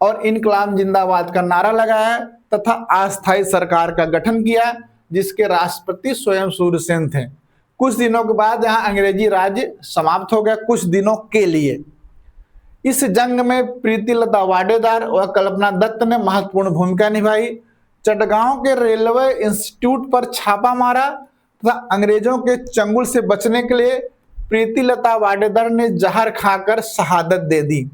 और इनकलाब जिंदाबाद का नारा लगाया तथा अस्थायी सरकार का गठन किया, जिसके राष्ट्रपति स्वयं सूर्यसेन थे। कुछ दिनों के बाद यहां अंग्रेजी राज्य समाप्त हो गया, कुछ दिनों के लिए। इस जंग में प्रीतिलता वाडेदार और कल्पना दत्त ने महत्वपूर्ण भूमिका निभाई। चटगांव के रेलवे इंस्टीट्यूट पर छापा मारा तथा अंग्रेजों के चंगुल से बचने के लिए प्रीतिलता वाडेदार ने जहर खाकर शहादत दे दी।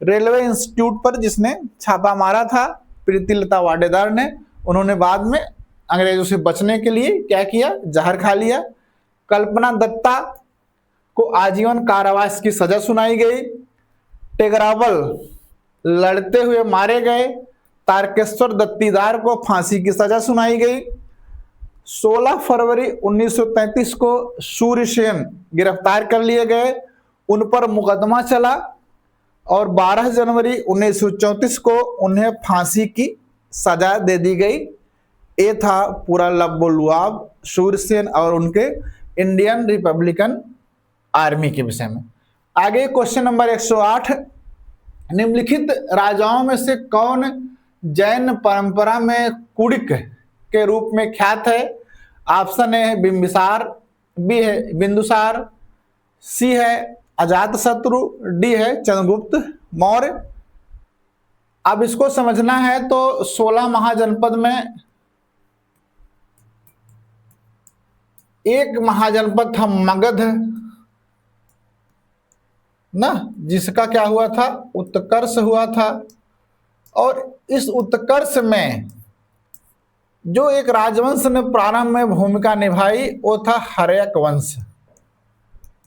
रेलवे इंस्टीट्यूट पर जिसने छापा मारा था प्रीतिलता वाडेदार ने, उन्होंने बाद में अंग्रेजों से बचने के लिए क्या किया? जहर खा लिया। कल्पना दत्ता को आजीवन कारावास की सजा सुनाई गई। टेगरावल लड़ते हुए मारे गए। तारकेश्वर दत्तीदार को फांसी की सजा सुनाई गई। 16 फरवरी 1933 को सूर्यसेन गिरफ्तार कर लिए गए, उन पर मुकदमा चला और 12 जनवरी 1934 को उन्हें फांसी की सजा दे दी गई। ये था पूरा लबोलुआब सूर्यसेन और उनके इंडियन रिपब्लिकन आर्मी के विषय में। आगे क्वेश्चन नंबर 108, निम्नलिखित राजाओं में से कौन जैन परंपरा में कुड़िक के रूप में ख्यात है? ऑप्शन ए है बिंबिसार, बी है बिंदुसार, सी है अजातशत्रु, डी है चंद्रगुप्त मौर्य। अब इसको समझना है तो 16 महाजनपद में एक महाजनपद था मगध ना, जिसका क्या हुआ था? उत्कर्ष हुआ था। और इस उत्कर्ष में जो एक राजवंश ने प्रारंभ में भूमिका निभाई वो था हर्यक वंश,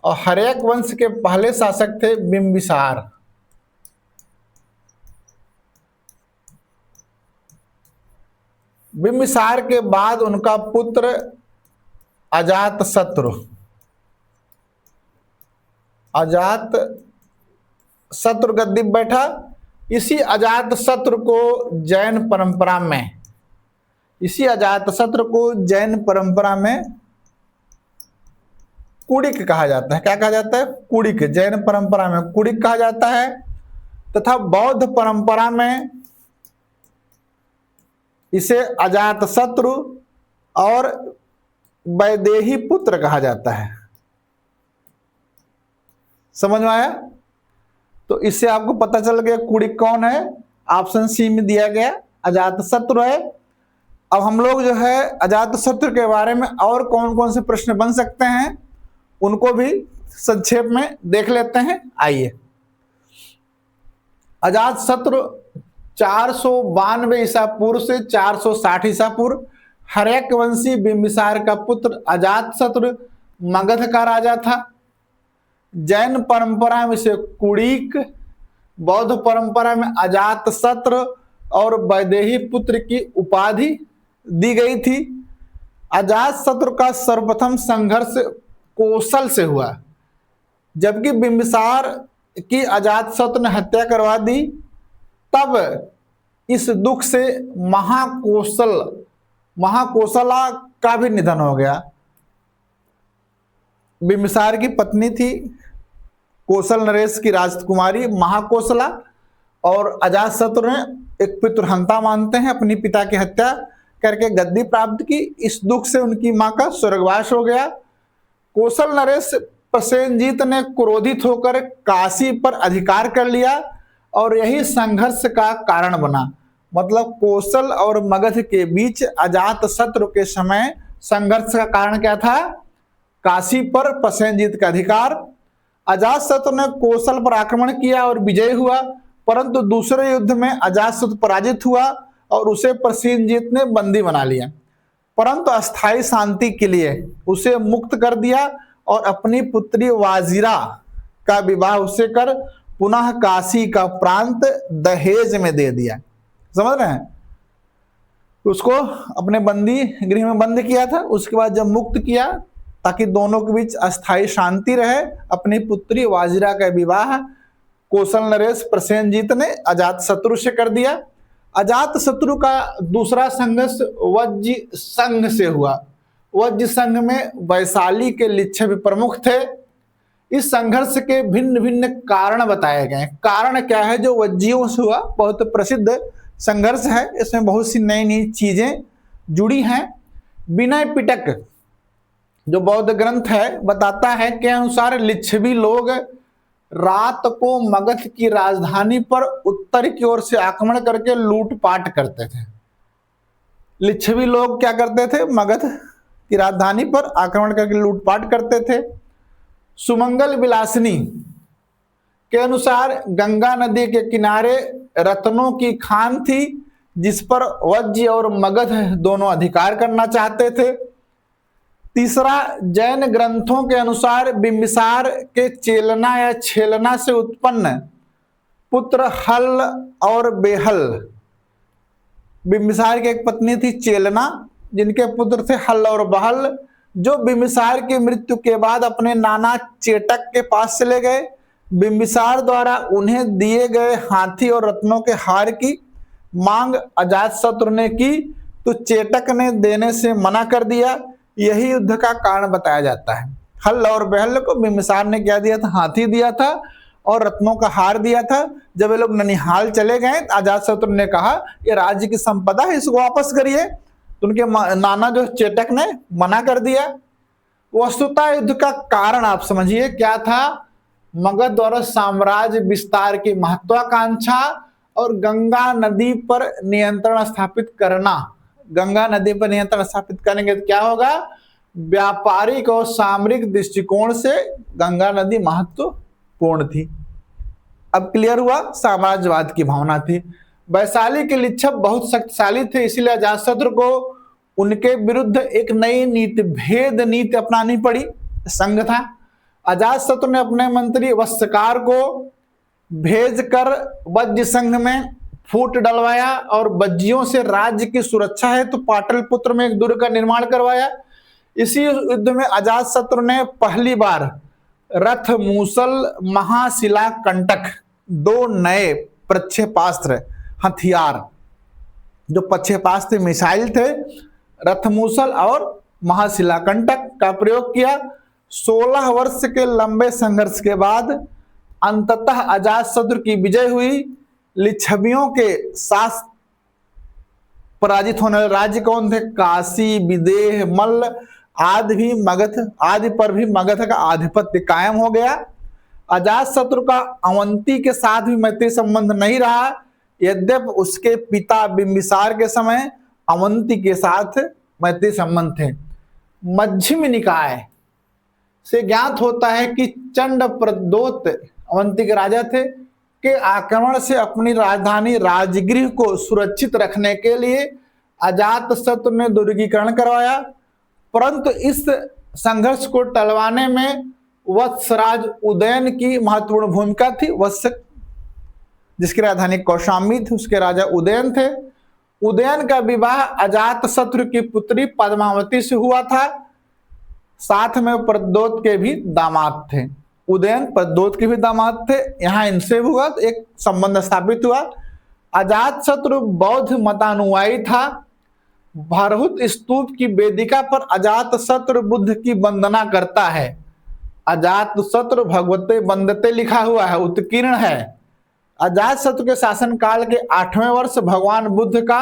और हर्यक वंश के पहले शासक थे बिंबिसार। बिंबिसार के बाद उनका पुत्र अजातशत्रु, अजातशत्रु गद्दी बैठा। इसी अजातशत्रु को जैन परंपरा में, कुड़िक कहा जाता है। क्या कहा जाता है? कुड़िक। जैन परंपरा में कुड़िक कहा जाता है तथा बौद्ध परंपरा में इसे अजातशत्रु और वैदेही पुत्र कहा जाता है। समझ में आया? तो इससे आपको पता चल गया कुड़िक कौन है। ऑप्शन सी में दिया गया अजातशत्रु है। अब हम लोग जो है अजातशत्रु के बारे में और कौन कौन से प्रश्न बन सकते हैं उनको भी संक्षेप में देख लेते हैं। आइए, अजातशत्रु 492 ईसा पूर्व से 460 ईसा पूर्व। हर्यक वंशी बिंबिसार का पुत्र अजातशत्रु मगध का राजा था। जैन परंपरा में इसे कुड़ीक, बौद्ध परंपरा में अजातशत्रु और वैदेही पुत्र की उपाधि दी गई थी। अजातशत्रु का सर्वप्रथम संघर्ष कौशल से हुआ, जबकि बिंबिसार की अजातशत्रु ने हत्या करवा दी। तब इस दुख से महाकौशला का भी निधन हो गया। बिंबिसार की पत्नी थी कौशल नरेश की राजकुमारी महाकौशला, और अजातशत्रु ने एक पितृहंता मानते हैं, अपनी पिता की हत्या करके गद्दी प्राप्त की। इस दुख से उनकी मां का स्वर्गवास हो गया। कौशल नरेश प्रसेनजीत ने क्रोधित होकर काशी पर अधिकार कर लिया और यही संघर्ष का कारण बना। मतलब कौशल और मगध के बीच अजातशत्रु के समय संघर्ष का कारण क्या था? काशी पर प्रसेनजीत का अधिकार। अजातशत्रु ने कौशल पर आक्रमण किया और विजय हुआ, परंतु दूसरे युद्ध में अजातशत्रु पराजित हुआ और उसे प्रसेनजीत ने बंदी बना लिया, परंतु अस्थायी शांति के लिए उसे मुक्त कर दिया और अपनी पुत्री वाजिरा का विवाह उससे कर पुनः काशी का प्रांत दहेज में दे दिया। समझ रहे हैं? उसको अपने बंदी गृह में बंद किया था, उसके बाद जब मुक्त किया ताकि दोनों के बीच अस्थायी शांति रहे, अपनी पुत्री वाजिरा का विवाह कौशल नरेश प्रसेनजीत ने अजातशत्रु से कर दिया। अजातशत्रु का दूसरा संघर्ष वज्र संघ से हुआ। वज्र संघ में वैशाली के लिच्छवी प्रमुख थे। इस संघर्ष के भिन्न भिन्न कारण बताए गए। कारण क्या है? जो वज्जियों से हुआ, बहुत प्रसिद्ध संघर्ष है, इसमें बहुत सी नई नई चीजें जुड़ी हैं। विनय पिटक जो बौद्ध ग्रंथ है बताता है के अनुसार लिच्छवी लोग रात को मगध की राजधानी पर उत्तर की ओर से आक्रमण करके लूटपाट करते थे। लिच्छवी लोग क्या करते थे? मगध की राजधानी पर आक्रमण करके लूटपाट करते थे। सुमंगल विलासिनी के अनुसार गंगा नदी के किनारे रत्नों की खान थी, जिस पर वज्र और मगध दोनों अधिकार करना चाहते थे। तीसरा, जैन ग्रंथों के अनुसार बिंबिसार के चेलना या छेलना से उत्पन्न पुत्र हल और बेहल। बिंबिसार की एक पत्नी थी चेलना, जिनके पुत्र थे हल और बहल, जो बिंबिसार की मृत्यु के बाद अपने नाना चेटक के पास चले गए। बिंबिसार द्वारा उन्हें दिए गए हाथी और रत्नों के हार की मांग अजातशत्रु ने की, तो चेटक ने देने से मना कर दिया। यही युद्ध का कारण बताया जाता है। हल और बहल को बिंबिसार ने क्या दिया था? हाथी दिया था और रत्नों का हार दिया था। जब ये लोग ननिहाल चले गए, अजातशत्रु ने कहा ये राज्य की संपदा है, इसको वापस करिए, तो उनके नाना जो चेटक ने मना कर दिया। वस्तुतः युद्ध का कारण आप समझिए क्या था? मगध द्वारा साम्राज्य विस्तार की महत्वाकांक्षा और गंगा नदी पर नियंत्रण स्थापित करना। गंगा नदी पर नियंत्रण स्थापित करेंगे तो क्या होगा? व्यापारिक और सामरिक दृष्टिकोण से गंगा नदी महत्वपूर्ण थी। अब क्लियर हुआ? साम्राज्यवाद की भावना थी। वैशाली के लिच्छव बहुत शक्तिशाली थे, इसीलिए अजातशत्रु को उनके विरुद्ध एक नई नीति, भेद नीति अपनानी पड़ी। संघ था। अजातशत्रु ने अपने मंत्री वत्सकार को भेजकर वज्र संघ में फूट डलवाया और वज्जियों से राज्य की सुरक्षा है तो पाटलिपुत्र में एक दुर्ग का निर्माण करवाया। इसी युद्ध में अजातशत्रु ने पहली बार रथ मूसल महाशिला कंटक, दो नए प्रक्षेपास्त्र हथियार, जो प्रक्षेपास्त्र मिसाइल थे, रथमूसल और महाशिला कंटक का प्रयोग किया। 16 वर्ष के लंबे संघर्ष के बाद अंततः अजातशत्रु की विजय हुई। लिच्छवियों के साथ पराजित होने वाले राज्य कौन थे? काशी, विदेह, मल्ल आदि पर भी मगध का आधिपत्य कायम हो गया। अजातशत्रु का अवंती के साथ भी मैत्री संबंध नहीं रहा, यद्यपि उसके पिता बिंबिसार के समय अवंती के साथ मैत्री संबंध थे। मध्यम निकाय से ज्ञात होता है कि चंड प्रदोत अवंती के राजा थे। के आक्रमण से अपनी राजधानी राजगृह को सुरक्षित रखने के लिए अजातशत्रु ने दुर्गीकरण करवाया, परंतु इस संघर्ष को टलवाने में वत्सराज उदयन की महत्वपूर्ण भूमिका थी। वत्स जिसकी राजधानी कौशाम्बी थी, उसके राजा उदयन थे। उदयन का विवाह अजातशत्रु की पुत्री पद्मावती से हुआ था, साथ में प्रद्योत के भी दामाद थे। उदयन प्रद्योत के भी दामाद थे, यहाँ इनसे हुआ तो एक संबंध स्थापित हुआ। अजातशत्रु बौद्ध मतानुयायी था। भरहुत स्तूप की वेदिका पर अजातशत्रु बुद्ध की वंदना करता है। अजातशत्रु भगवते वंदते लिखा हुआ है, उत्कीर्ण है। अजातशत्रु के शासनकाल के 8वें वर्ष भगवान बुद्ध का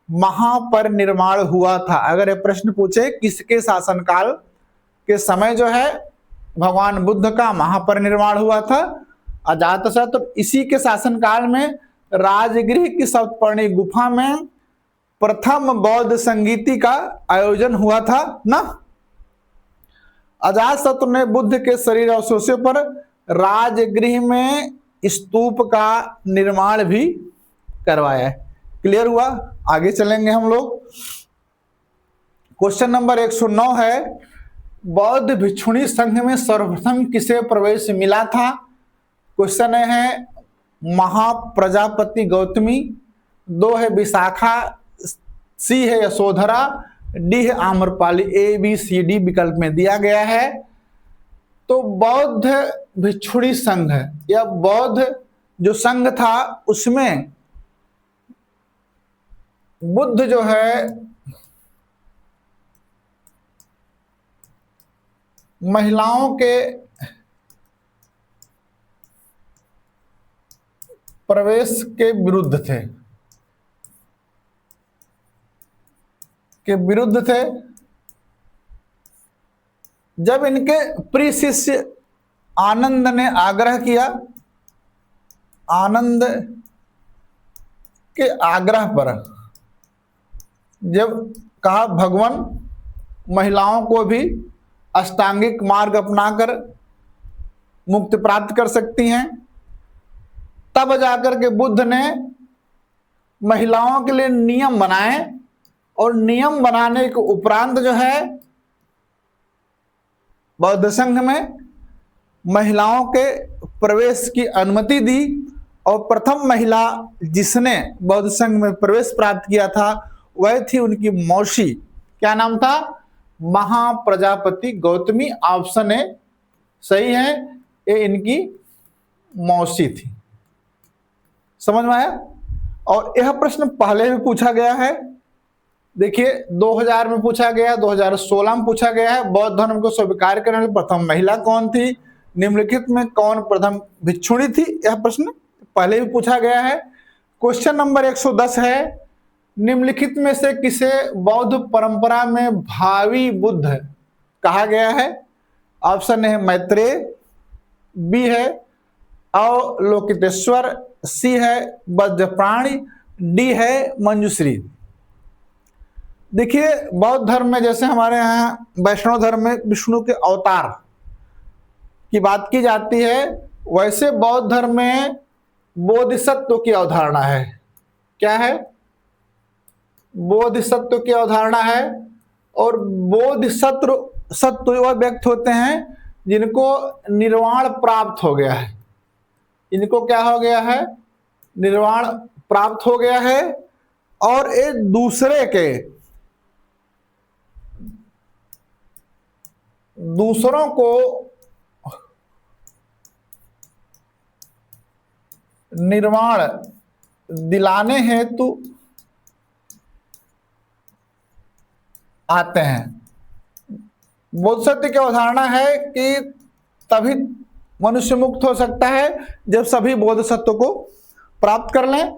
महापरिनिर्वाण हुआ था। अगर ये प्रश्न पूछे किसके शासनकाल के समय जो है भगवान बुद्ध का महापरिनिर्वाण हुआ था, अजातशत्रु इसी के शासनकाल में राजगृह की सप्तपर्णी गुफा में प्रथम बौद्ध संगीति का आयोजन हुआ था ना। अजातशत्रु ने बुद्ध के शरीर अवशेषों पर राजगृह में स्तूप का निर्माण भी करवाया है। क्लियर हुआ? आगे चलेंगे हम लोग। क्वेश्चन नंबर 109 है, बौद्ध भिक्षुणी संघ में सर्वप्रथम किसे प्रवेश मिला था? क्वेश्चन है महाप्रजापति गौतमी, 2 है विशाखा, सी है यशोधरा, डी है आम्रपाली। ABCD विकल्प में दिया गया है। तो बौद्ध भिक्षुणी संघ या बौद्ध जो संघ था उसमें बुद्ध जो है महिलाओं के प्रवेश के विरुद्ध थे, जब इनके प्रिय शिष्य आनंद ने आग्रह किया, आनंद के आग्रह पर जब कहा भगवान महिलाओं को भी अष्टांगिक मार्ग अपनाकर मुक्ति प्राप्त कर सकती हैं, तब जाकर के बुद्ध ने महिलाओं के लिए नियम बनाए और नियम बनाने के उपरांत जो है बौद्ध संघ में महिलाओं के प्रवेश की अनुमति दी। और प्रथम महिला जिसने बौद्ध संघ में प्रवेश प्राप्त किया था वह थी उनकी मौसी। क्या नाम था? महाप्रजापति गौतमी। ऑप्शन ए सही है, ये इनकी मौसी थी। समझ में आया? और यह प्रश्न पहले भी पूछा गया है। देखिए 2000 में पूछा गया, 2016 में पूछा गया है। बौद्ध धर्म को स्वीकार करने वाली प्रथम महिला कौन थी? निम्नलिखित में कौन प्रथम भिक्षुणी थी? यह प्रश्न पहले भी पूछा गया है। क्वेश्चन नंबर 110 है, निम्नलिखित में से किसे बौद्ध परंपरा में भावी बुद्ध कहा गया है? ऑप्शन है मैत्रेय, बी है अवलोकितेश्वर, सी है वज्रप्राणी, डी है मंजुश्री। देखिए बौद्ध धर्म में जैसे हमारे यहाँ वैष्णव धर्म में विष्णु के अवतार की बात की जाती है, वैसे बौद्ध धर्म में बोधिसत्व की अवधारणा है। क्या है? बोधिसत्व की अवधारणा है। और बोधिसत्व वह व्यक्ति होते हैं जिनको निर्वाण प्राप्त हो गया है। इनको क्या हो गया है? निर्वाण प्राप्त हो गया है। और एक दूसरों को निर्वाण दिलाने हेतु आते हैं। बोधिसत्व की अवधारणा है कि तभी मनुष्य मुक्त हो सकता है जब सभी बोधिसत्व को प्राप्त कर लें।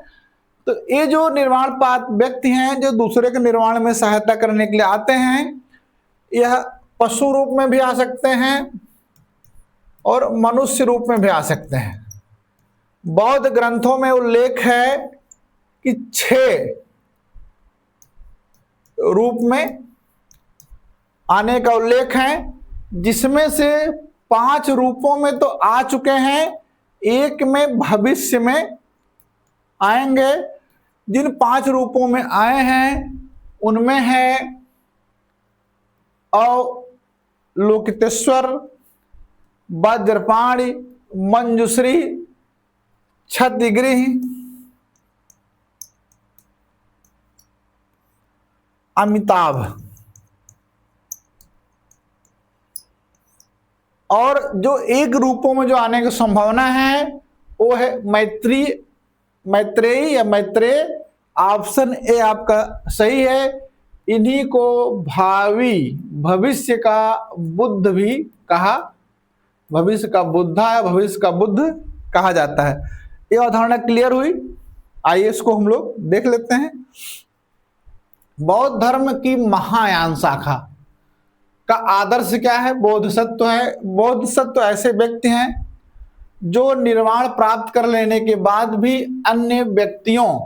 तो ये जो निर्वाण पात्र व्यक्ति हैं जो दूसरे के निर्वाण में सहायता करने के लिए आते हैं, यह पशु रूप में भी आ सकते हैं और मनुष्य रूप में भी आ सकते हैं। बौद्ध ग्रंथों में उल्लेख है कि 6 रूप में आने का उल्लेख है, जिसमें से 5 रूपों में तो आ चुके हैं, एक में भविष्य में आएंगे। जिन 5 रूपों में आए हैं उनमें है अवलोकितेश्वर, वज्रपाणि, मंजूश्री, क्षतिगृह, अमिताभ। और जो एक रूपों में जो आने की संभावना है वो है मैत्रेयी या मैत्रेय। ऑप्शन ए आपका सही है। इन्हीं को भविष्य का बुद्ध भी कहा, भविष्य का बुद्धा या भविष्य का बुद्ध कहा जाता है। ये अवधारणा क्लियर हुई। आइए इसको हम लोग देख लेते हैं। बौद्ध धर्म की महायान शाखा का आदर्श क्या है? बोधिसत्व है। बोधिसत्व ऐसे व्यक्ति हैं जो निर्वाण प्राप्त कर लेने के बाद भी अन्य व्यक्तियों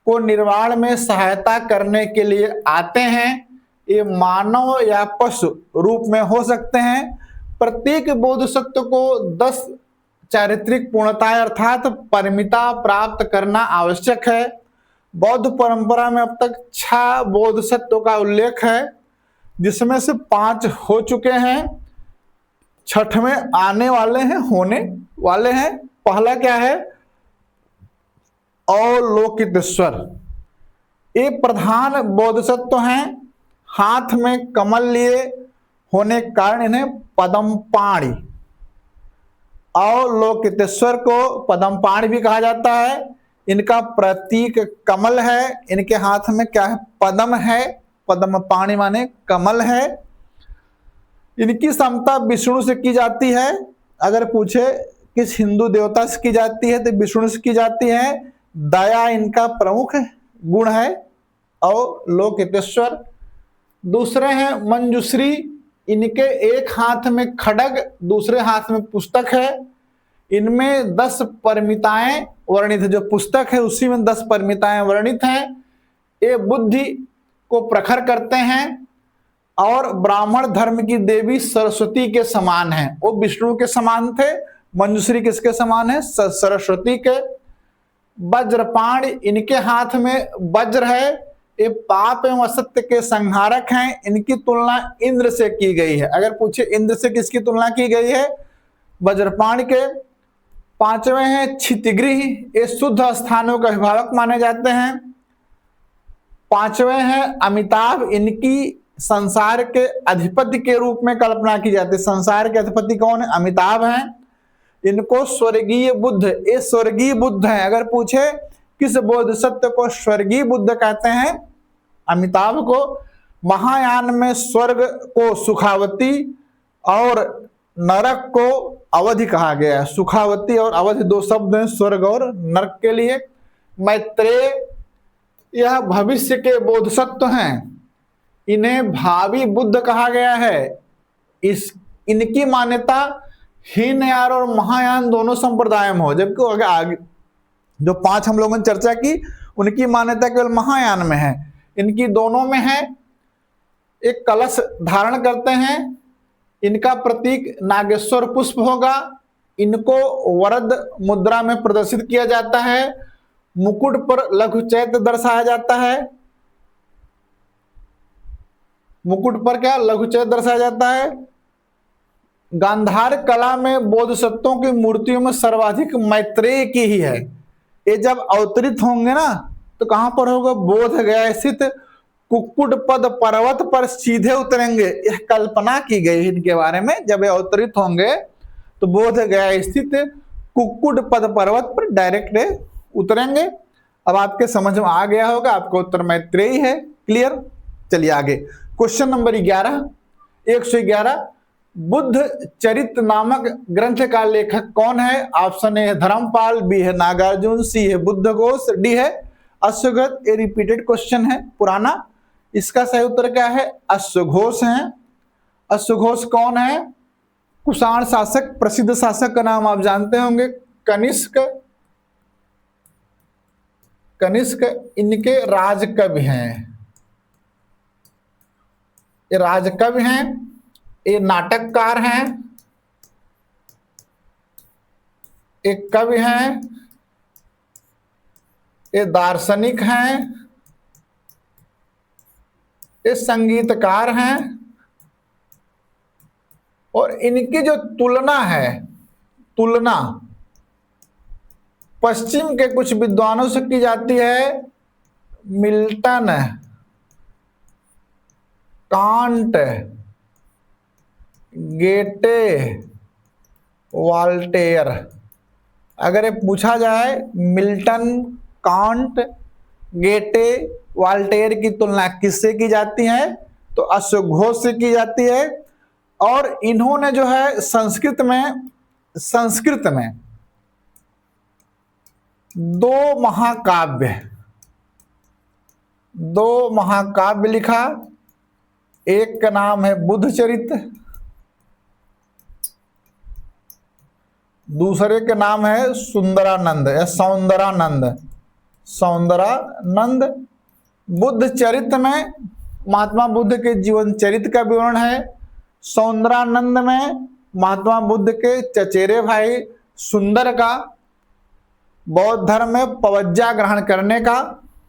को निर्वाण में सहायता करने के लिए आते हैं। ये मानव या पशु रूप में हो सकते हैं। प्रत्येक बोधिसत्व को 10 चारित्रिक पूर्णताएं अर्थात परिमिता प्राप्त करना आवश्यक है। बौद्ध परंपरा में अब तक 6 बोधिसत्व का उल्लेख है, जिसमें से 5 हो चुके हैं, 6वें आने वाले हैं, होने वाले हैं। पहला क्या है? अवलोकितेश्वर। ये प्रधान बोधिसत्व हैं। हाथ में कमल लिए होने के कारण इन्हें पद्मपाणि, अवलोकितेश्वर को पद्मपाणि भी कहा जाता है। इनका प्रतीक कमल है। इनके हाथ में क्या है? पद्म है। पद्मपाणि माने कमल है। इनकी समता विष्णु से की जाती है। अगर पूछे किस हिंदू देवता से की जाती है तो विष्णु से की जाती है। दया इनका प्रमुख गुण है। अवलोकितेश्वर। दूसरे हैं मंजूश्री। इनके एक हाथ में खड्ग, दूसरे हाथ में पुस्तक है। इनमें 10 परमिताएं वर्णित है। जो पुस्तक है उसी में 10 परमिताएं वर्णित हैं। ये बुद्धि को प्रखर करते हैं और ब्राह्मण धर्म की देवी सरस्वती के समान हैं। वो विष्णु के समान थे। मंजूश्री किसके समान है? सरस्वती के। वज्रपाण, इनके हाथ में वज्र है। ये पाप एवं असत्य के संहारक हैं। इनकी तुलना इंद्र से की गई है। अगर पूछे इंद्र से किसकी तुलना की गई है? वज्रपाण के। 5वें हैं क्षितिगृह। ये शुद्ध स्थानों का अभिभावक माने जाते हैं। 5वें हैं अमिताभ। इनकी संसार के अधिपति के रूप में कल्पना की जाती है। संसार के अधिपति कौन है? अमिताभ हैं। इनको स्वर्गीय बुद्ध, ये स्वर्गीय बुद्ध हैं। अगर पूछे किस बोधिसत्व को स्वर्गीय बुद्ध कहते हैं? अमिताभ को। महायान में स्वर्ग को सुखावती और नरक को अवधि कहा गया है। सुखावती और अवधि 2 शब्द हैं स्वर्ग और नरक के लिए। मैत्रेय, यह भविष्य के बोधिसत्व हैं। इन्हें भावी बुद्ध कहा गया है। इनकी मान्यता हीनयान और महायान दोनों संप्रदाय में हो। जबकि आगे जो 5 हम लोगों ने चर्चा की उनकी मान्यता केवल महायान में है। इनकी दोनों में है। एक कलश धारण करते हैं। इनका प्रतीक नागेश्वर पुष्प होगा। इनको वरद मुद्रा में प्रदर्शित किया जाता है। मुकुट पर लघु चैत्य दर्शाया जाता है। मुकुट पर क्या? लघु चैत्य दर्शाया जाता है। गांधार कला में बोधिसत्वों की मूर्तियों में सर्वाधिक मैत्रेय की ही है। ये जब अवतरित होंगे ना तो कहां पर होगा? बोध गया स्थित कुक्कुट पद पर्वत पर सीधे उतरेंगे। यह कल्पना की गई इनके बारे में। जब ये अवतरित होंगे तो बोध गया स्थित कुक्कुट पद पर्वत पर डायरेक्ट उतरेंगे। अब आपके समझ में आ गया होगा। आपका उत्तर मैत्रेयी है। क्लियर? चलिए आगे। Question number 111। बुद्ध चरित्र नामक ग्रंथ का लेखक कौन है? ऑप्शन ए है धर्मपाल, बी है नागार्जुन, सी है बुद्ध घोष, डी है अश्वघोष। ये रिपीटेड क्वेश्चन है पुराना। इसका सही उत्तर क्या है? अश्वघोष है। अश्वघोष कौन है? कुषाण शासक, प्रसिद्ध शासक का नाम आप जानते होंगे, कनिष्क। इनके राजकवि हैं। ये राजकवि हैं। ये नाटककार हैं। एक कवि हैं, ये दार्शनिक हैं, ये संगीतकार हैं, और इनकी जो तुलना है, तुलना पश्चिम के कुछ विद्वानों से की जाती है। मिल्टन, कांट, गेटे, वॉल्टेयर। अगर ये पूछा जाए मिल्टन, कांट, गेटे, वॉल्टेयर की तुलना किससे की जाती है, तो अश्वघोष से की जाती है। और इन्होंने जो है संस्कृत में दो महाकाव्य लिखा। एक का नाम है बुद्ध चरित्र, दूसरे का नाम है सुंदरानंद या सौंदरानंद। बुद्ध चरित्र में महात्मा बुद्ध के जीवन चरित्र का विवरण है। सौंदरानंद में महात्मा बुद्ध के चचेरे भाई सुंदर का बौद्ध धर्म में पवज्जा ग्रहण करने का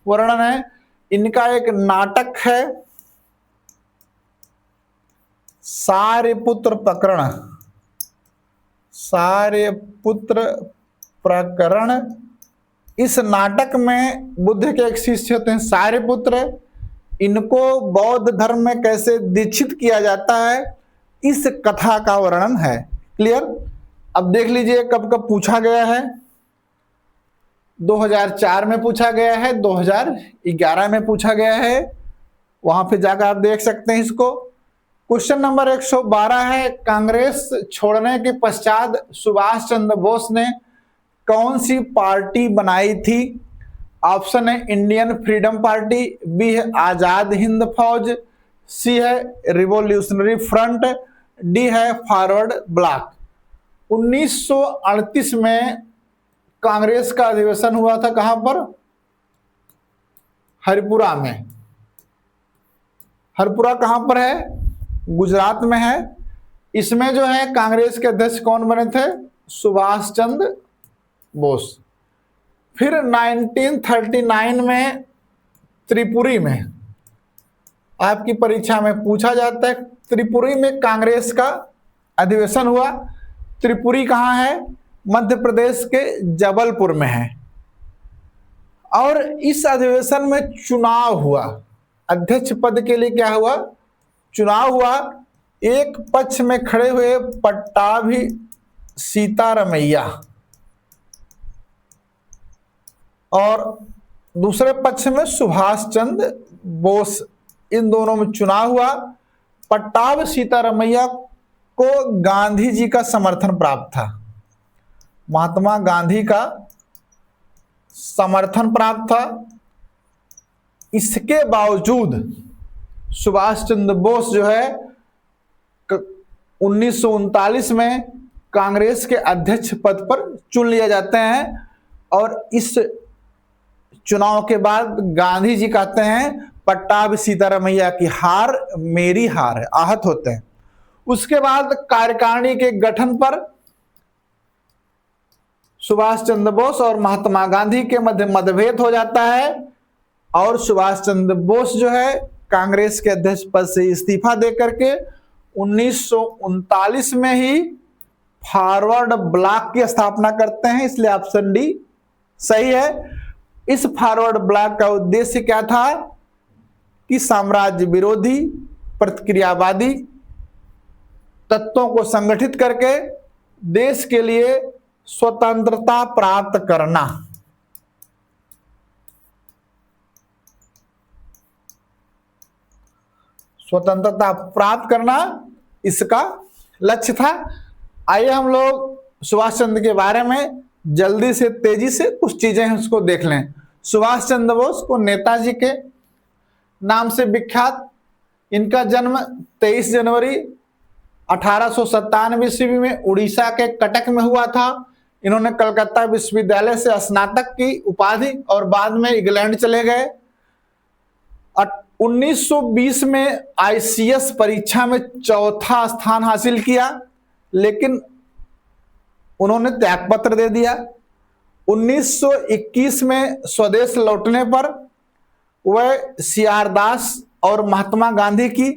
वर्णन है। इनका एक नाटक है सार्यपुत्र प्रकरण। इस नाटक में बुद्ध के एक शिष्य होते हैं सार्यपुत्र। इनको बौद्ध धर्म में कैसे दीक्षित किया जाता है, इस कथा का वर्णन है। क्लियर। अब देख लीजिए कब कब पूछा गया है। 2004 में पूछा गया है, 2011 में पूछा गया है, वहां पे जाकर आप देख सकते हैं इसको। क्वेश्चन नंबर 112 है, कांग्रेस छोड़ने के पश्चात सुभाष चंद्र बोस ने कौन सी पार्टी बनाई थी। ऑप्शन है इंडियन फ्रीडम पार्टी, बी है आजाद हिंद फौज, सी है रिवॉल्यूशनरी फ्रंट, डी है फॉरवर्ड ब्लॉक। 1938 में कांग्रेस का अधिवेशन हुआ था, कहां पर, हरिपुरा में। हरिपुरा कहां पर है, गुजरात में है। इसमें जो है कांग्रेस के अध्यक्ष कौन बने थे, सुभाष चंद्र बोस। फिर 1939 में त्रिपुरी में, आपकी परीक्षा में पूछा जाता है, त्रिपुरी में कांग्रेस का अधिवेशन हुआ। त्रिपुरी कहाँ है, मध्य प्रदेश के जबलपुर में है। और इस अधिवेशन में चुनाव हुआ, अध्यक्ष पद के लिए क्या हुआ, चुनाव हुआ। एक पक्ष में खड़े हुए पट्टाभी सीतारमैया और दूसरे पक्ष में सुभाष चंद्र बोस, इन दोनों में चुनाव हुआ। पट्टाभी सीतारमैया को गांधी जी का समर्थन प्राप्त था, महात्मा गांधी का समर्थन प्राप्त था। इसके बावजूद सुभाष चंद्र बोस जो है 1939 में कांग्रेस के अध्यक्ष पद पर चुन लिया जाते हैं। और इस चुनाव के बाद गांधी जी कहते हैं पट्टाभी सीतारमैया की हार मेरी हार है, आहत होते हैं। उसके बाद कार्यकारिणी के गठन पर सुभाष चंद्र बोस और महात्मा गांधी के मध्य मतभेद हो जाता है और सुभाष चंद्र बोस जो है कांग्रेस के अध्यक्ष पद से इस्तीफा देकर के 1939 में ही फॉरवर्ड ब्लॉक की स्थापना करते हैं। इसलिए ऑप्शन डी सही है। इस फॉरवर्ड ब्लॉक का उद्देश्य क्या था कि साम्राज्य विरोधी प्रतिक्रियावादी तत्वों को संगठित करके देश के लिए स्वतंत्रता प्राप्त करना। स्वतंत्रता प्राप्त करना इसका लक्ष्य था। आइए हम लोग सुभाष चंद्र के बारे में जल्दी से तेजी से कुछ चीजें हैं उसको देख लें। सुभाष चंद्र बोस को नेताजी के नाम से विख्यात, इनका जन्म 23 जनवरी 1897 ईस्वी में उड़ीसा के कटक में हुआ था। इन्होंने कलकत्ता विश्वविद्यालय से स्नातक की उपाधि और बाद में इंग्लैंड चले गए। 1920 में आईसीएस परीक्षा में चौथा स्थान हासिल किया, लेकिन उन्होंने त्यागपत्र दे दिया। 1921 में स्वदेश लौटने पर वह सीआर दास और महात्मा गांधी की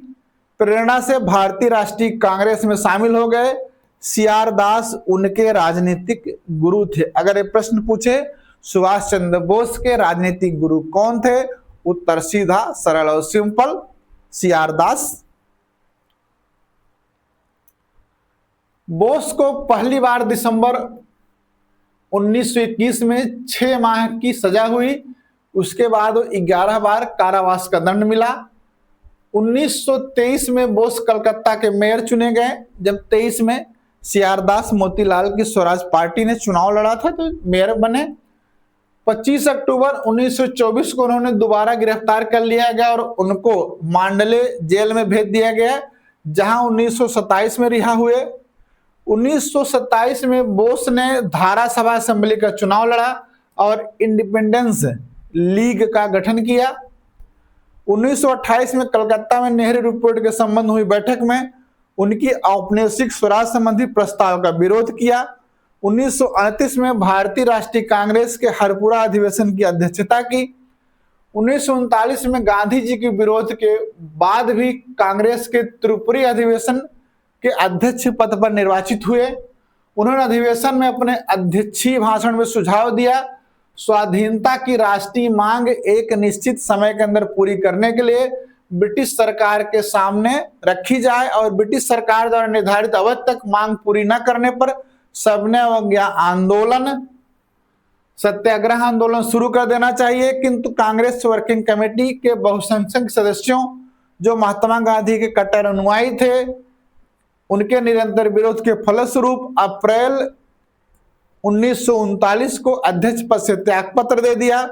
प्रेरणा से भारतीय राष्ट्रीय कांग्रेस में शामिल हो गए। सीआर दास उनके राजनीतिक गुरु थे। अगर ये प्रश्न पूछे सुभाष चंद्र बोस के राजनीतिक गुरु कौन थे, उत्तर सीधा सरल और सिंपल, सीआर दास। बोस को पहली बार दिसंबर 1921 में 6 माह की सजा हुई। उसके बाद 11 बार कारावास का दंड मिला। 1923 में बोस कलकत्ता के मेयर चुने गए। जब 23 में सीआर दास मोतीलाल की स्वराज पार्टी ने चुनाव लड़ा था तो मेयर बने। 25 अक्टूबर 1924 को उन्होंने दोबारा गिरफ्तार कर लिया गया और उनको मांडले जेल में भेज दिया गया, जहां 1927 में रिहा हुए। 1927 में बोस ने धारा सभा असेंबली का चुनाव लड़ा और इंडिपेंडेंस लीग का गठन किया। 1928 में कलकत्ता में नेहरू रिपोर्ट के संबंध हुई बैठक में उनकी औपनिवेशिक स्वराज संबंधी प्रस्ताव का विरोध किया। 1929 में भारतीय राष्ट्रीय कांग्रेस के हरपुरा अधिवेशन की अध्यक्षता की। 1939 में गांधी जी के विरोध के बाद भी कांग्रेस के त्रिपुरी अधिवेशन के अध्यक्ष पद पर निर्वाचित हुए। उन्होंने अधिवेशन में अपने अध्यक्षीय भाषण में सुझाव दिया, स्वाधीनता की राष्ट्रीय मांग एक निश्चित समय के अंदर पूरी करने के लिए ब्रिटिश सरकार के सामने रखी जाए और ब्रिटिश सरकार द्वारा निर्धारित अवधि तक मांग पूरी न करने पर सबने आंदोलन, सत्याग्रह आंदोलन शुरू कर देना चाहिए। किंतु कांग्रेस वर्किंग कमेटी के बहुसंख्यक सदस्यों, जो महात्मा गांधी के कट्टर अनुयायी थे, उनके निरंतर विरोध के फलस्वरूप अप्रैल 1939 को अध्यक्ष पद से त्यागपत्र दे दिया।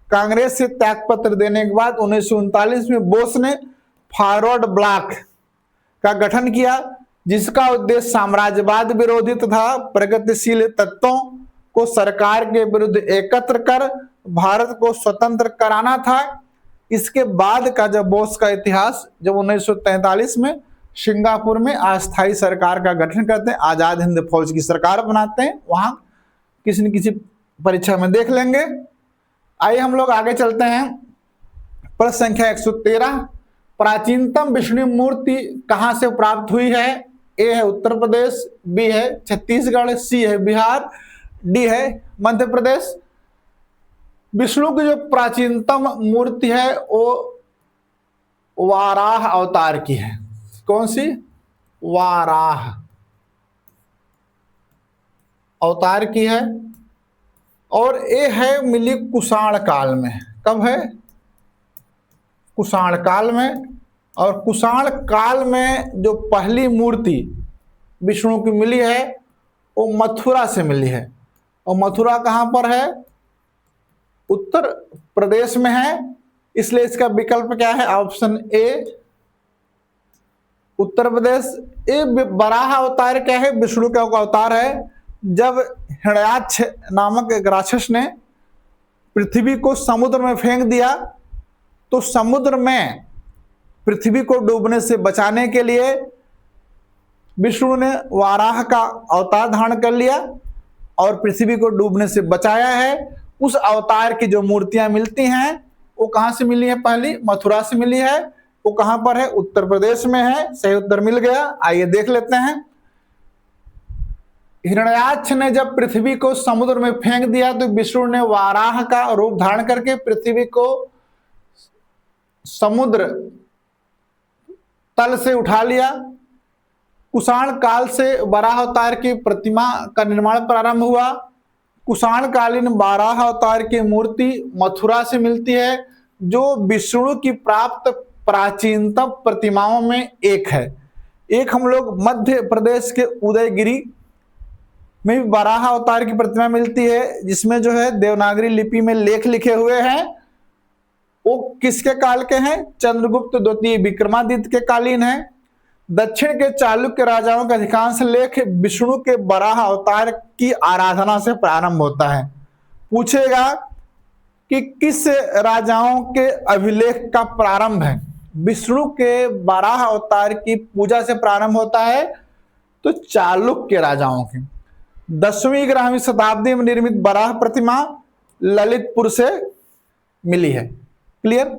कांग्रेस से त्यागपत्र देने के बाद 1939 में बोस ने फॉरवर्ड ब्लॉक का गठन किया, जिसका उद्देश्य साम्राज्यवाद विरोधी तथा प्रगतिशील तत्वों को सरकार के विरुद्ध एकत्र कर भारत को स्वतंत्र कराना था। इसके बाद का जब बोस का इतिहास, जब 1943 में सिंगापुर में अस्थायी सरकार का गठन करते हैं, आजाद हिंद फौज की सरकार बनाते हैं, वहां किसी न किसी परीक्षा में देख लेंगे। आइए हम लोग आगे चलते हैं। प्रश्न संख्या 113, प्राचीनतम विष्णु मूर्ति कहां से प्राप्त हुई है? ए है उत्तर प्रदेश, बी है छत्तीसगढ़, सी है बिहार, डी है मध्य प्रदेश। विष्णु की जो प्राचीनतम मूर्ति है वो वाराह अवतार की है। कौन सी? वाराह अवतार की है और ये है मिली कुषाण काल में। कब है? कुषाण काल में। और कुषाण काल में जो पहली मूर्ति विष्णु की मिली है वो मथुरा से मिली है। और मथुरा कहां पर है? उत्तर प्रदेश में है। इसलिए इसका विकल्प क्या है? Option A Uttar Pradesh. ए वराह अवतार क्या है? विष्णु का अवतार है। जब हिरण्याक्ष नामक एक राक्षस ने पृथ्वी को समुद्र में फेंक दिया तो समुद्र में पृथ्वी को डूबने से बचाने के लिए विष्णु ने वाराह का अवतार धारण कर लिया और पृथ्वी को डूबने से बचाया है। उस अवतार की जो मूर्तियां मिलती हैं वो कहां से मिली है? पहली मथुरा से मिली है। वो कहां पर है? उत्तर प्रदेश में है। सही उत्तर मिल गया। आइए देख लेते हैं। हिरण्याक्ष ने जब पृथ्वी को समुद्र में फेंक दिया तो विष्णु ने वाराह का रूप धारण करके पृथ्वी को समुद्र तल से उठा लिया। कुषाण काल से वराह अवतार की प्रतिमा का निर्माण प्रारंभ हुआ। कुषाण कालीन वराह अवतार की मूर्ति मथुरा से मिलती है, जो विष्णु की प्राप्त प्राचीनतम प्रतिमाओं में एक है। एक हम लोग मध्य प्रदेश के उदयगिरी में भी वराह अवतार की प्रतिमा मिलती है, जिसमें जो है देवनागरी लिपि में लेख लिखे हुए हैं। वो किसके काल के हैं? चंद्रगुप्त द्वितीय विक्रमादित्य के कालीन है। दक्षिण के चालुक्य राजाओं का अधिकांश लेख विष्णु के वराह अवतार की आराधना से प्रारंभ होता है। पूछेगा कि किस राजाओं के अभिलेख का प्रारंभ है? विष्णु के वराह अवतार की पूजा से प्रारंभ होता है तो चालुक्य राजाओं के। 10वीं 11वीं शताब्दी में निर्मित बराह प्रतिमा ललितपुर से मिली है। क्लियर।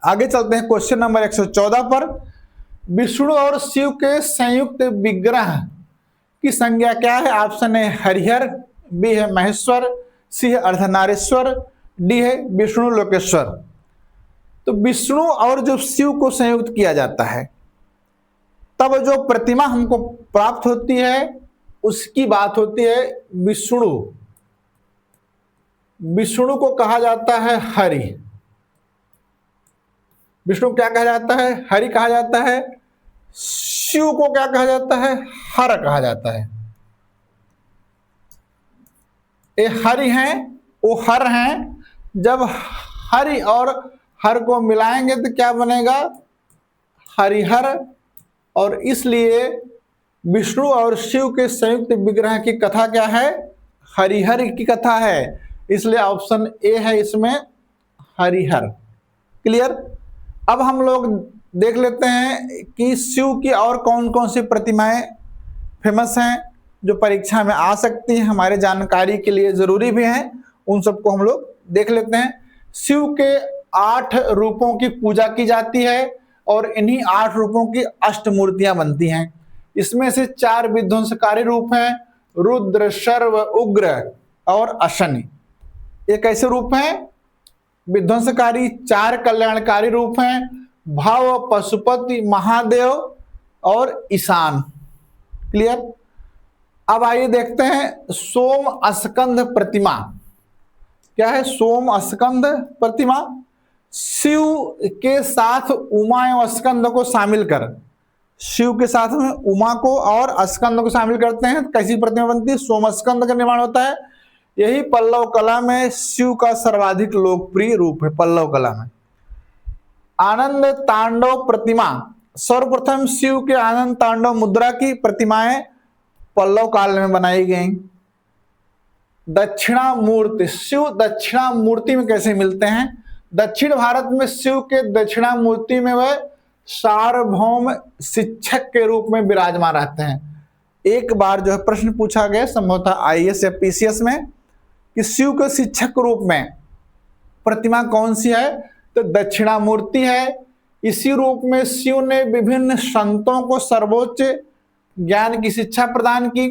आगे चलते हैं क्वेश्चन नंबर 114 पर। विष्णु और शिव के संयुक्त विग्रह की संज्ञा क्या है? ऑप्शन ए हरिहर, बी है महेश्वर, सी है अर्धनारीश्वर, डी है विष्णु लोकेश्वर। तो विष्णु और जो शिव को संयुक्त किया जाता है तब जो प्रतिमा हमको प्राप्त होती है उसकी बात होती है विष्णु। विष्णु को कहा जाता है हरि। विष्णु क्या कहा जाता है? हरि कहा जाता है। शिव को क्या कहा जाता है? हर कहा जाता है। ये हरि हैं, वो हर हैं। जब हरि और हर को मिलाएंगे तो क्या बनेगा? हरिहर। और इसलिए विष्णु और शिव के संयुक्त विग्रह की कथा क्या है? हरिहर की कथा है। इसलिए ऑप्शन ए है इसमें हरिहर। क्लियर। अब हम लोग देख लेते हैं कि शिव की और कौन कौन सी प्रतिमाएं फेमस हैं जो परीक्षा में आ सकती हैं, हमारे जानकारी के लिए जरूरी भी हैं। उन सबको हम लोग देख लेते हैं। शिव के 8 रूपों की पूजा की जाती है और इन्हीं 8 रूपों की अष्टमूर्तियां बनती हैं। इसमें से 4 विध्वंसकारी रूप हैं, रुद्र, शर्व, उग्र और अशनि। ये कैसे रूप हैं? विध्वंसकारी। 4 कल्याणकारी रूप हैं, भव, पशुपति, महादेव और ईशान। क्लियर। अब आइए देखते हैं सोम स्कंद प्रतिमा क्या है। सोम स्कंद प्रतिमा शिव के साथ उमा एवं स्कंद को शामिल कर, शिव के साथ में उमा को और स्कंद को शामिल करते हैं। कैसी प्रतिमा बनती है? सोम स्कंद का निर्माण होता है। यही पल्लव कला में शिव का सर्वाधिक लोकप्रिय रूप है। पल्लव कला में आनंद तांडव प्रतिमा, सर्वप्रथम शिव के आनंद तांडव मुद्रा की प्रतिमाएं पल्लव काल में बनाई गई। दक्षिणामूर्ति, शिव दक्षिणामूर्ति में कैसे मिलते हैं? दक्षिण भारत में शिव के दक्षिणामूर्ति में वह सार्वभौम शिक्षक के रूप में विराजमान रहते हैं। एक बार जो है प्रश्न पूछा गया संभवतः आईएएस या पीसीएस में कि शिव के शिक्षक रूप में प्रतिमा कौन सी है? तो दक्षिणामूर्ति है। इसी रूप में शिव ने विभिन्न संतों को सर्वोच्च ज्ञान की शिक्षा प्रदान की।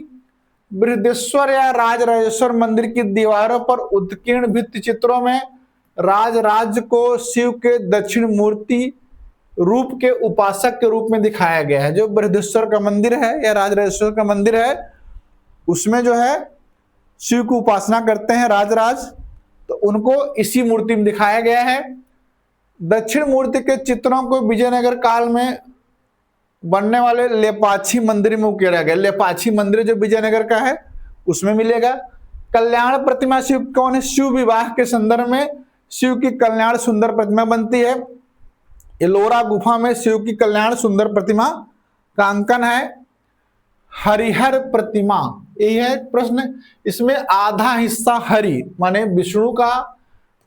बृहदेश्वर या राजराजेश्वर मंदिर की दीवारों पर उत्कीर्ण भित्ति चित्रों में राजराज को शिव के दक्षिण मूर्ति रूप के उपासक के रूप में दिखाया गया है। जो बृहदेश्वर का मंदिर है या राजराजेश्वर का मंदिर है उसमें जो है शिव की उपासना करते हैं राजराज, तो उनको इसी मूर्ति में दिखाया गया है। दक्षिण मूर्ति के चित्रों को विजयनगर काल में बनने वाले लेपाक्षी मंदिर में उकेरा गया। लेपाक्षी मंदिर जो विजयनगर का है उसमें मिलेगा। कल्याण प्रतिमा शिव कौन है? शिव विवाह के संदर्भ में शिव की कल्याण सुंदर प्रतिमा बनती है। एलोरा गुफा में शिव की कल्याण सुंदर प्रतिमा का अंकन है। हरिहर प्रतिमा, यही है प्रश्न। इसमें आधा हिस्सा हरि माने विष्णु का,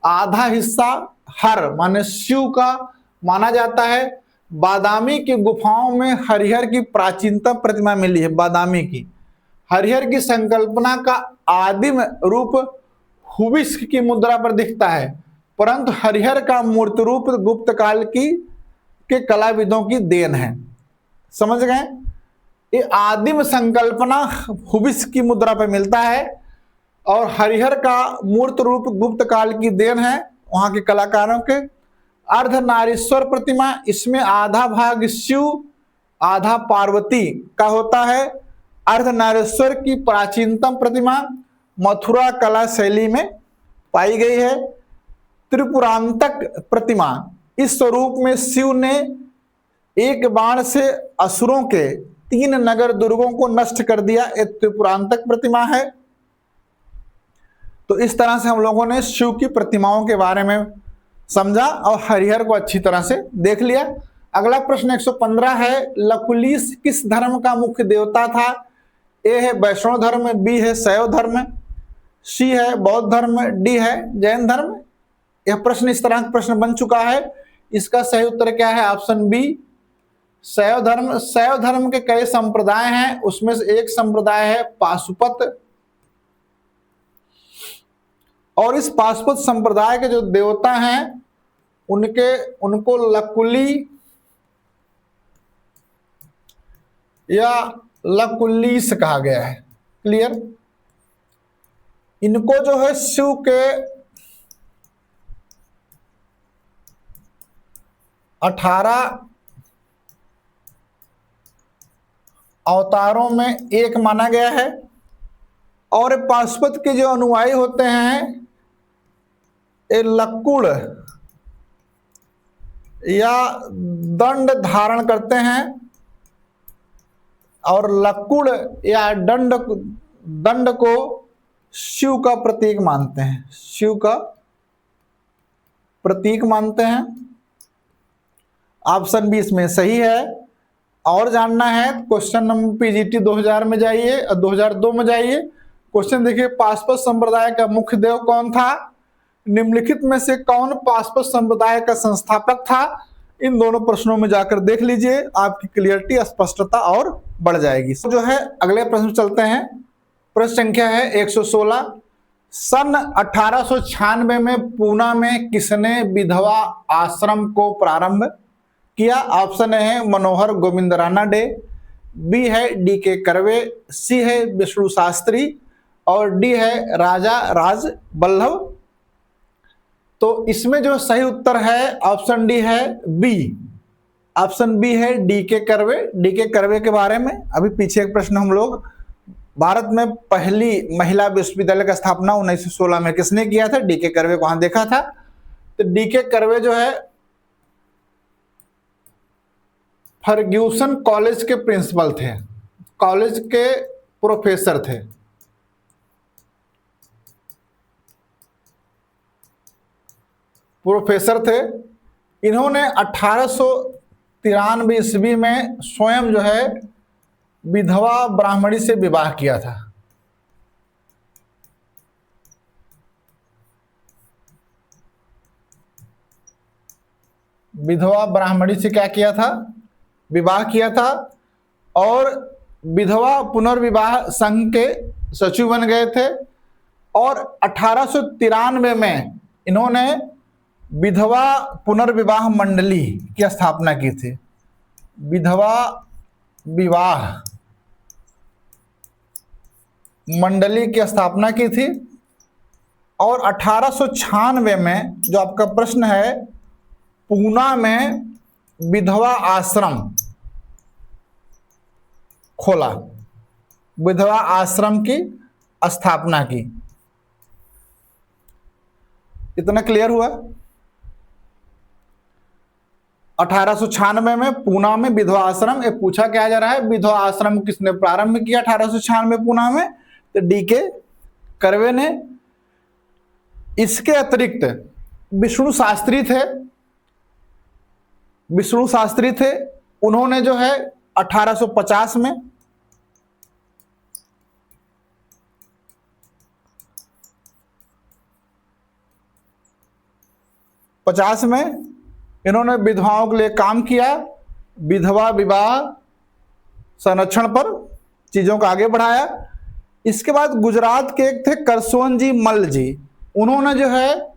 आधा हिस्सा हर माने शिव का माना जाता है। बादामी की गुफाओं में हरिहर की प्राचीनतम प्रतिमा मिली है। बादामी की हरिहर की संकल्पना का आदिम रूप हुबिस्क की मुद्रा पर दिखता है, परंतु हरिहर का मूर्ति रूप गुप्त काल के कलाविदों की देन है। समझ गए? ये आदिम संकल्पना हुबिस्क की मुद्रा पर मिलता है और हरिहर का मूर्त रूप गुप्त काल की देन है वहां के कलाकारों के। अर्धनारीश्वर प्रतिमा, इसमें आधा भाग शिव आधा पार्वती का होता है। अर्धनारीश्वर की प्राचीनतम प्रतिमा मथुरा कला शैली में पाई गई है। त्रिपुरांतक प्रतिमा, इस स्वरूप में शिव ने एक बाण से असुरों के 3 नगर दुर्गों को नष्ट कर दिया। एक त्रिपुरांतक प्रतिमा है। तो इस तरह से हम लोगों ने शिव की प्रतिमाओं के बारे में समझा और हरिहर को अच्छी तरह से देख लिया। अगला प्रश्न 115 है, लकुलिश किस धर्म का मुख्य देवता था? ए है वैष्णव धर्म, बी है शैव धर्म, सी है बौद्ध धर्म, डी है जैन धर्म। यह प्रश्न इस तरह का प्रश्न बन चुका है। इसका सही उत्तर क्या है? ऑप्शन बी शैव धर्म के कई संप्रदाय हैं, उसमें से एक संप्रदाय है पाशुपत, और इस पाशुपत संप्रदाय के जो देवता हैं उनको लकुली या लकुलीस कहा गया है। क्लियर? इनको जो है शिव के 18 अवतारों में एक माना गया है, और पाशुपत के जो अनुयायी होते हैं ये लकुड़ या दंड धारण करते हैं, और लकुड़ या दंड को शिव का प्रतीक मानते हैं, शिव का प्रतीक मानते हैं। ऑप्शन बी इसमें सही है। और जानना है क्वेश्चन नंबर पीजीटी 2000 में जाइए और 2002 में जाइए। क्वेश्चन देखिए, पाशुपत संप्रदाय का मुख्य देव कौन था? निम्नलिखित में से कौन पाशुपत संप्रदाय का संस्थापक था? इन दोनों प्रश्नों में जाकर देख लीजिए, आपकी क्लियरिटी, स्पष्टता और बढ़ जाएगी। जो है अगले प्रश्न चलते हैं। प्रश्न संख्या है 116। सन 1896 में पूना में किसने विधवा आश्रम को प्रारंभ किया? ऑप्शन ए है मनोहर गोविंद रानाडे, बी है डीके कर्वे, सी है विष्णु शास्त्री, और डी है राजा राज बल्लभ। तो इसमें जो सही उत्तर है ऑप्शन डी है बी। ऑप्शन बी है डीके कर्वे। डीके कर्वे के बारे में अभी पीछे एक प्रश्न हम लोग, भारत में पहली महिला विश्वविद्यालय का स्थापना 1916 में किसने किया था? डीके कर्वे को वहां देखा था। तो डीके कर्वे जो है फर्ग्यूसन कॉलेज के प्रिंसिपल थे, कॉलेज के प्रोफेसर थे। इन्होंने 1893 ईस्वी में स्वयं जो है विधवा ब्राह्मणी से विवाह किया था। विधवा ब्राह्मणी से क्या किया था? विवाह किया था, और विधवा पुनर्विवाह संघ के सचिव बन गए थे। और 1893 में इन्होंने विधवा पुनर्विवाह मंडली की स्थापना की थी। विधवा विवाह मंडली की स्थापना की थी। और 1896 में जो आपका प्रश्न है, पूना में विधवा आश्रम खोला, विधवा आश्रम की स्थापना की। इतना क्लियर हुआ? 1896 में पूना में विधवा आश्रम, एक पूछा क्या जा रहा है, विधवा आश्रम किसने प्रारंभ किया 1896 पूना में? तो डीके कर्वे ने। इसके अतिरिक्त विष्णु शास्त्री थे। उन्होंने जो है 1850 में इन्होंने विधवाओं के लिए काम किया, विधवा विवाह संरक्षण पर चीजों को आगे बढ़ाया। इसके बाद गुजरात के एक थे करसोनजी मल जी। उन्होंने जो है,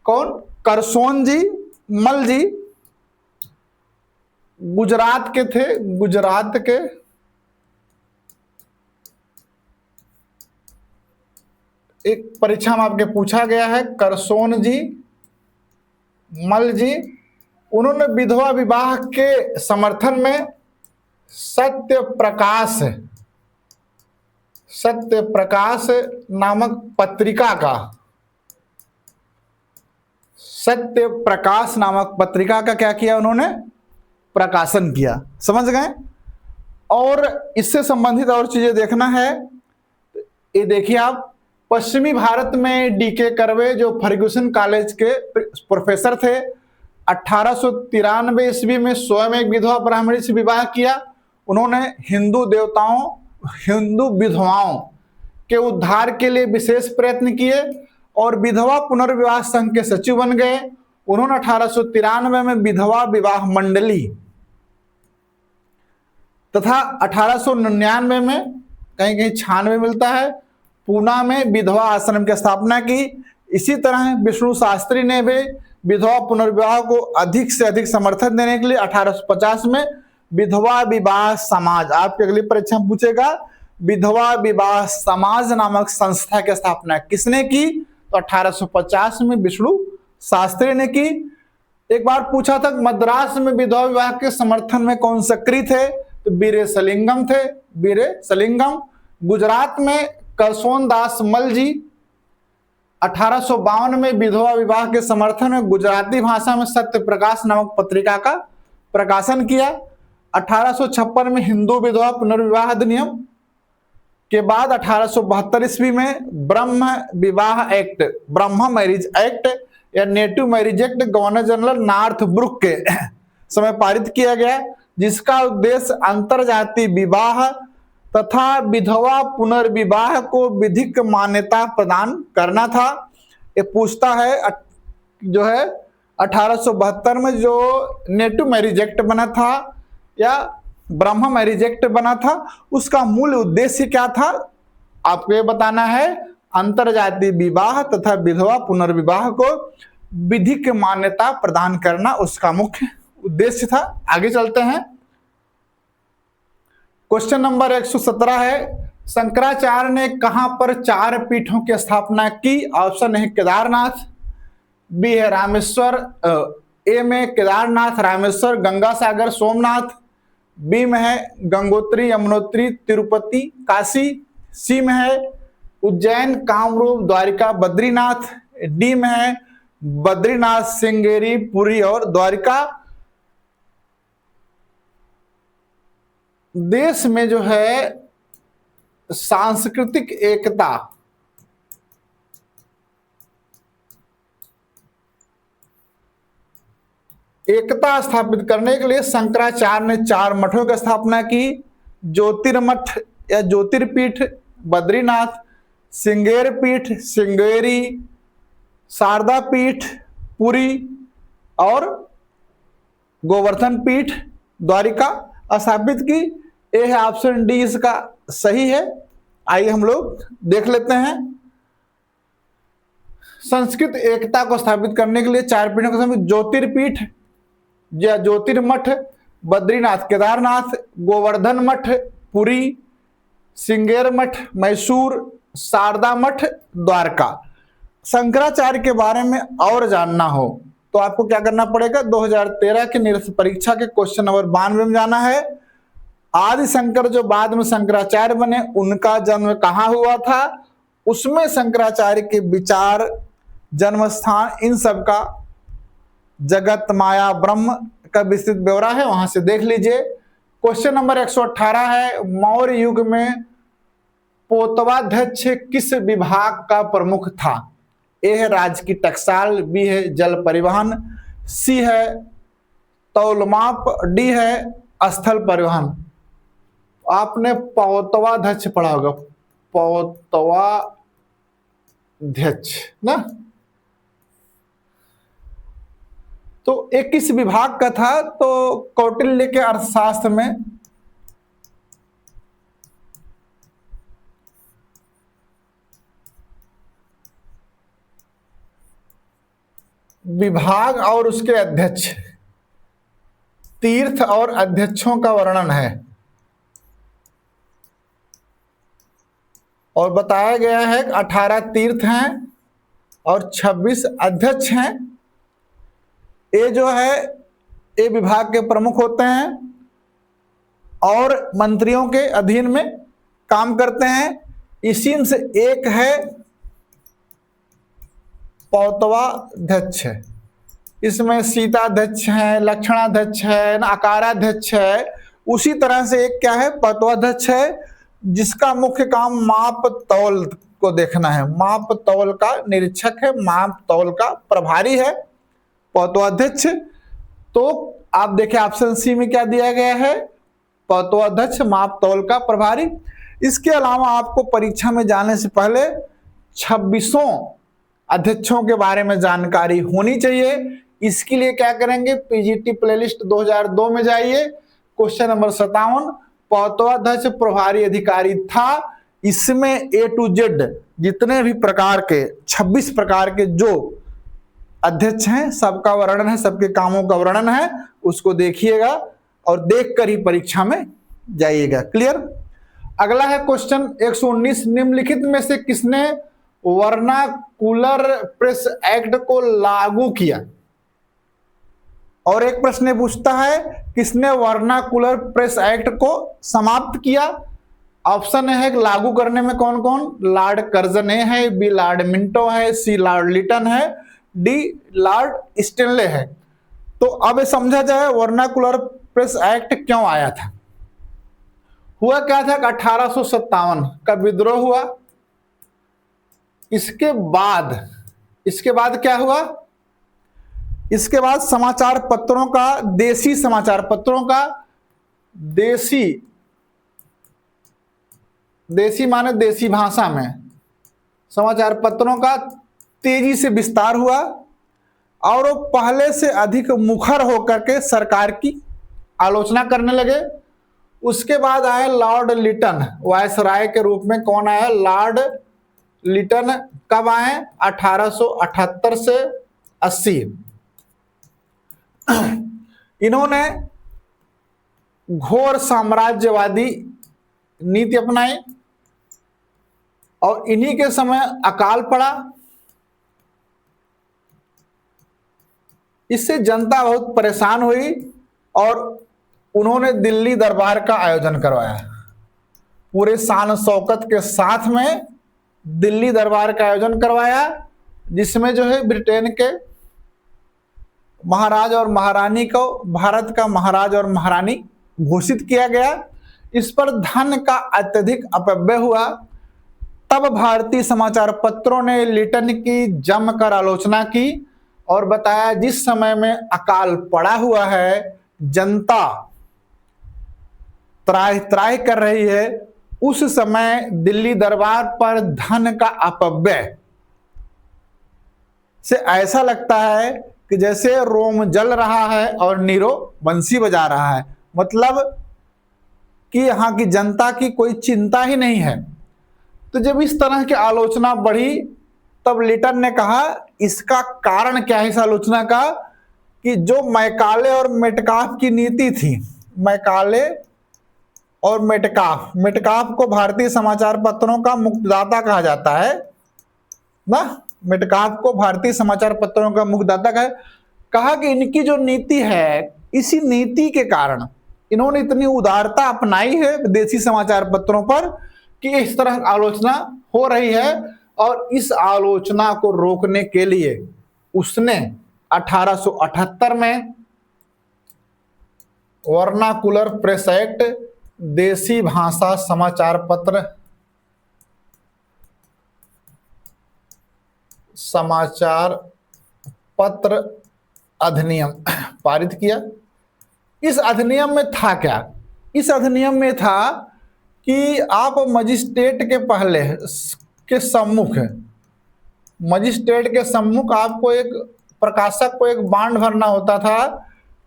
कौन? करसोनजी मल जी गुजरात के थे। गुजरात के एक परीक्षा में आपके पूछा गया है, करसोनजी मल जी। उन्होंने विधवा विवाह के समर्थन में सत्य प्रकाश नामक पत्रिका का क्या किया? उन्होंने प्रकाशन किया। समझ गए? और इससे संबंधित और चीजें देखना है, ये देखिए आप, पश्चिमी भारत में डीके कर्वे जो फर्ग्यूसन कॉलेज के प्रोफेसर थे, 1893 ईस्वी में स्वयं एक विधवा ब्राह्मणी से विवाह किया। उन्होंने हिंदू विधवाओं के उद्धार के लिए विशेष प्रयत्न किए और विधवा पुनर्विवाह संघ के सचिव बन गए। उन्होंने 1893 में विधवा विवाह मंडली तथा 1899 में कहीं कहीं 96 मिलता है पूना में विधवा आश्रम की स्थापना की। इसी तरह विष्णु शास्त्री ने भी विधवा पुनर्विवाह को अधिक से अधिक समर्थन देने के लिए 1850 में विधवा विवाह समाज, आपके अगली परीक्षा में पूछेगा, विधवा विवाह समाज नामक संस्था की स्थापना किसने की? तो 1850 में विष्णु शास्त्री ने की। एक बार पूछा था मद्रास में विधवा विवाह के समर्थन में कौन सक्रिय थे? तो वीरेशलिंगम थे, वीरेशलिंगम। गुजरात में करसोन दास मल जी 1852 में विधवा विवाह के समर्थन में गुजराती भाषा में सत्य प्रकाश नामक पत्रिका का प्रकाशन किया। 1856 में हिंदू विधवा पुनर्विवाह अधिनियम के बाद 1872 ईस्वी में ब्रह्म विवाह एक्ट, ब्रह्म मैरिज एक्ट या native marriage act governor general Northbrook के समय पारित किया गया, जिसका उद्देश्य अंतरजातीय विवाह तथा विधवा पुनर्विवाह को विधिक मान्यता प्रदान करना था। ये पूछता है जो है 1872 में जो नेटिव मैरिज एक्ट बना था या ब्रह्म मैरिज एक्ट बना था, उसका मूल उद्देश्य क्या था? आपको ये बताना है। अंतरजातीय विवाह तथा विधवा पुनर्विवाह को विधिक मान्यता प्रदान करना उसका मुख्य उद्देश्य था। आगे चलते हैं। क्वेश्चन नंबर 117 है, शंकराचार्य ने कहां पर 4 पीठों की स्थापना की? ऑप्शन है केदारनाथ, बी है रामेश्वर, ए में केदारनाथ, रामेश्वर, गंगा सागर, सोमनाथ, बी में है गंगोत्री, यमुनोत्री, तिरुपति, काशी, सी में है उज्जैन, कामरूप, द्वारिका, बद्रीनाथ, डी में है बद्रीनाथ, श्रृंगेरी, पुरी और द्वारिका। देश में जो है सांस्कृतिक एकता स्थापित करने के लिए शंकराचार्य ने 4 मठों की स्थापना की। ज्योतिर्मठ या ज्योतिर्पीठ बद्रीनाथ, श्रृंगेर पीठ श्रृंगेरी, शारदा पीठ पुरी और गोवर्धन पीठ द्वारिका स्थापित की। ये है ऑप्शन डी इसका सही है। आइए हम लोग देख लेते हैं। संस्कृत एकता को स्थापित करने के लिए 4 पीठों का समय ज्योतिर्पीठ या ज्योतिर्मठ बद्रीनाथ केदारनाथ, गोवर्धन मठ पुरी, श्रृंगेर मठ मैसूर, शारदा मठ द्वारका। शंकराचार्य के बारे में और जानना हो तो आपको क्या करना पड़ेगा? 2013 के निरस्त परीक्षा के क्वेश्चन नंबर 92 में जाना है। आदि शंकर जो बाद में शंकराचार्य बने, उनका जन्म कहाँ हुआ था, उसमें शंकराचार्य के विचार, जन्म स्थान, इन सब का जगत माया ब्रह्म का विस्तृत ब्यौरा है, वहां से देख लीजिए। क्वेश्चन नंबर 118 है, मौर्य युग में पोतवाध्यक्ष किस विभाग का प्रमुख था? ए है राजकीय टकसाल, बी है जल परिवहन, सी है तौलमाप, डी है स्थल परिवहन। आपने पौतवाध्यक्ष पढ़ा होगा, पौतवाध्यक्ष ना, तो एक किस विभाग का था? तो कौटिल्य के अर्थशास्त्र में विभाग और उसके अध्यक्ष, तीर्थ और अध्यक्षों का वर्णन है और बताया गया है 18 तीर्थ हैं और 26 अध्यक्ष हैं। ये जो है ये विभाग के प्रमुख होते हैं और मंत्रियों के अधीन में काम करते हैं। इसी में से एक है पौतवाध्यक्ष। इसमें सीताध्यक्ष है, लक्षणाध्यक्ष है, आकाराध्यक्ष है। उसी तरह से एक क्या है, पौतवाध्यक्ष है, जिसका मुख्य काम माप तौल को देखना है, माप तौल का निरीक्षक है, माप तौल का प्रभारी है पौतवाध्यक्ष। तो आप देखिए ऑप्शन सी में क्या दिया गया है, पौतवाध्यक्ष माप तौल का प्रभारी। इसके अलावा आपको परीक्षा में जाने से पहले 26 अध्यक्षों के बारे में जानकारी होनी चाहिए। इसके लिए क्या करेंगे, पीजीटी प्लेलिस्ट 2002 में जाइए, क्वेश्चन नंबर 57 पौतवाध्यक्ष प्रभारी अधिकारी था। इसमें ए टू जेड जितने भी प्रकार के 26 प्रकार के जो अध्यक्ष हैं सबका वर्णन है, सबके कामों का वर्णन है, उसको देखिएगा और देखकर ही परीक्षा में जाइएगा। क्लियर। अगला है क्वेश्चन 119, निम्नलिखित में से किसने वर्नाकुलर प्रेस एक्ट को लागू किया। और एक प्रश्न पूछता है किसने वर्नाकुलर प्रेस एक्ट को समाप्त किया। ऑप्शन है लागू करने में कौन कौन, लॉर्ड कर्जने है, बी लॉर्ड मिंटो है, सी लॉर्ड लिटन है, डी लॉर्ड स्टेनले है। तो अब समझा जाए वर्नाकुलर प्रेस एक्ट क्यों आया था। हुआ क्या था कि 1857 का विद्रोह हुआ। इसके बाद क्या हुआ, इसके बाद समाचार पत्रों का, देसी समाचार पत्रों का, देसी माने देसी भाषा में समाचार पत्रों का तेजी से विस्तार हुआ और वो पहले से अधिक मुखर होकर के सरकार की आलोचना करने लगे। उसके बाद आए लॉर्ड लिटन, वायसराय के रूप में कौन आया, लॉर्ड लिटन। कब आए, 1878 से 80। इन्होंने घोर साम्राज्यवादी नीति अपनाई और इन्हीं के समय अकाल पड़ा। इससे जनता बहुत परेशान हुई और उन्होंने दिल्ली दरबार का आयोजन करवाया। पूरे शान शौकत के साथ में दिल्ली दरबार का आयोजन करवाया, जिसमें जो है ब्रिटेन के महाराज और महारानी को भारत का महाराज और महारानी घोषित किया गया। इस पर धन का अत्यधिक अपव्यय हुआ। तब भारतीय समाचार पत्रों ने लिटन की जमकर आलोचना की और बताया जिस समय में अकाल पड़ा हुआ है, जनता त्राहि त्राहि कर रही है, उस समय दिल्ली दरबार पर धन का अपव्यय से ऐसा लगता है कि जैसे रोम जल रहा है और नीरो बंसी बजा रहा है। मतलब कि यहाँ की जनता की कोई चिंता ही नहीं है। तो जब इस तरह की आलोचना बढ़ी तब लिटन ने कहा इसका कारण क्या है। इस आलोचना का कि जो मैकाले और मेटकाफ की नीति थी, मैकाले और मेटकाफ को भारतीय समाचार पत्रों का मुक्तदाता कहा जाता है ना। मेटकाफ को भारतीय समाचार पत्रों का मुक्तदाता कहा कि इनकी जो नीति है, इसी नीति के कारण इन्होंने इतनी उदारता अपनाई है विदेशी समाचार पत्रों पर कि इस तरह आलोचना हो रही है। और इस आलोचना को रोकने के लिए उसने 1878 में वर्नाकुलर प्रेस एक्ट, देसी भाषा समाचार पत्र अधिनियम पारित किया। इस अधिनियम में था क्या, इस अधिनियम में था कि आप मजिस्ट्रेट के पहले के सम्मुख, मजिस्ट्रेट के सम्मुख आपको एक प्रकाशक को एक बांड भरना होता था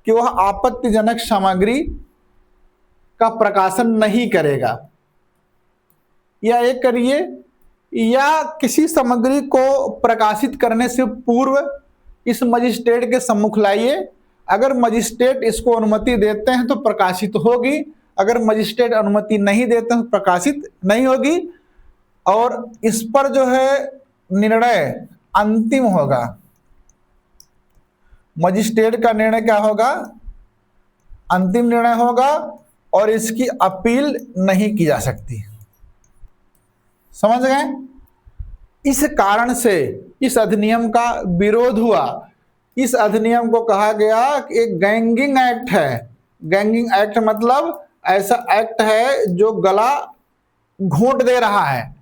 कि वह आपत्तिजनक सामग्री का प्रकाशन नहीं करेगा, या एक करिए या किसी सामग्री को प्रकाशित करने से पूर्व इस मजिस्ट्रेट के सम्मुख लाइए। अगर मजिस्ट्रेट इसको अनुमति देते हैं तो प्रकाशित होगी, अगर मजिस्ट्रेट अनुमति नहीं देते हैं तो प्रकाशित नहीं होगी। और इस पर जो है निर्णय अंतिम होगा। मजिस्ट्रेट का निर्णय क्या होगा, अंतिम निर्णय होगा और इसकी अपील नहीं की जा सकती। समझ गए। इस कारण से इस अधिनियम का विरोध हुआ। इस अधिनियम को कहा गया कि एक गैंगिंग एक्ट है। गैंगिंग एक्ट मतलब ऐसा एक्ट है जो गला घोंट दे रहा है।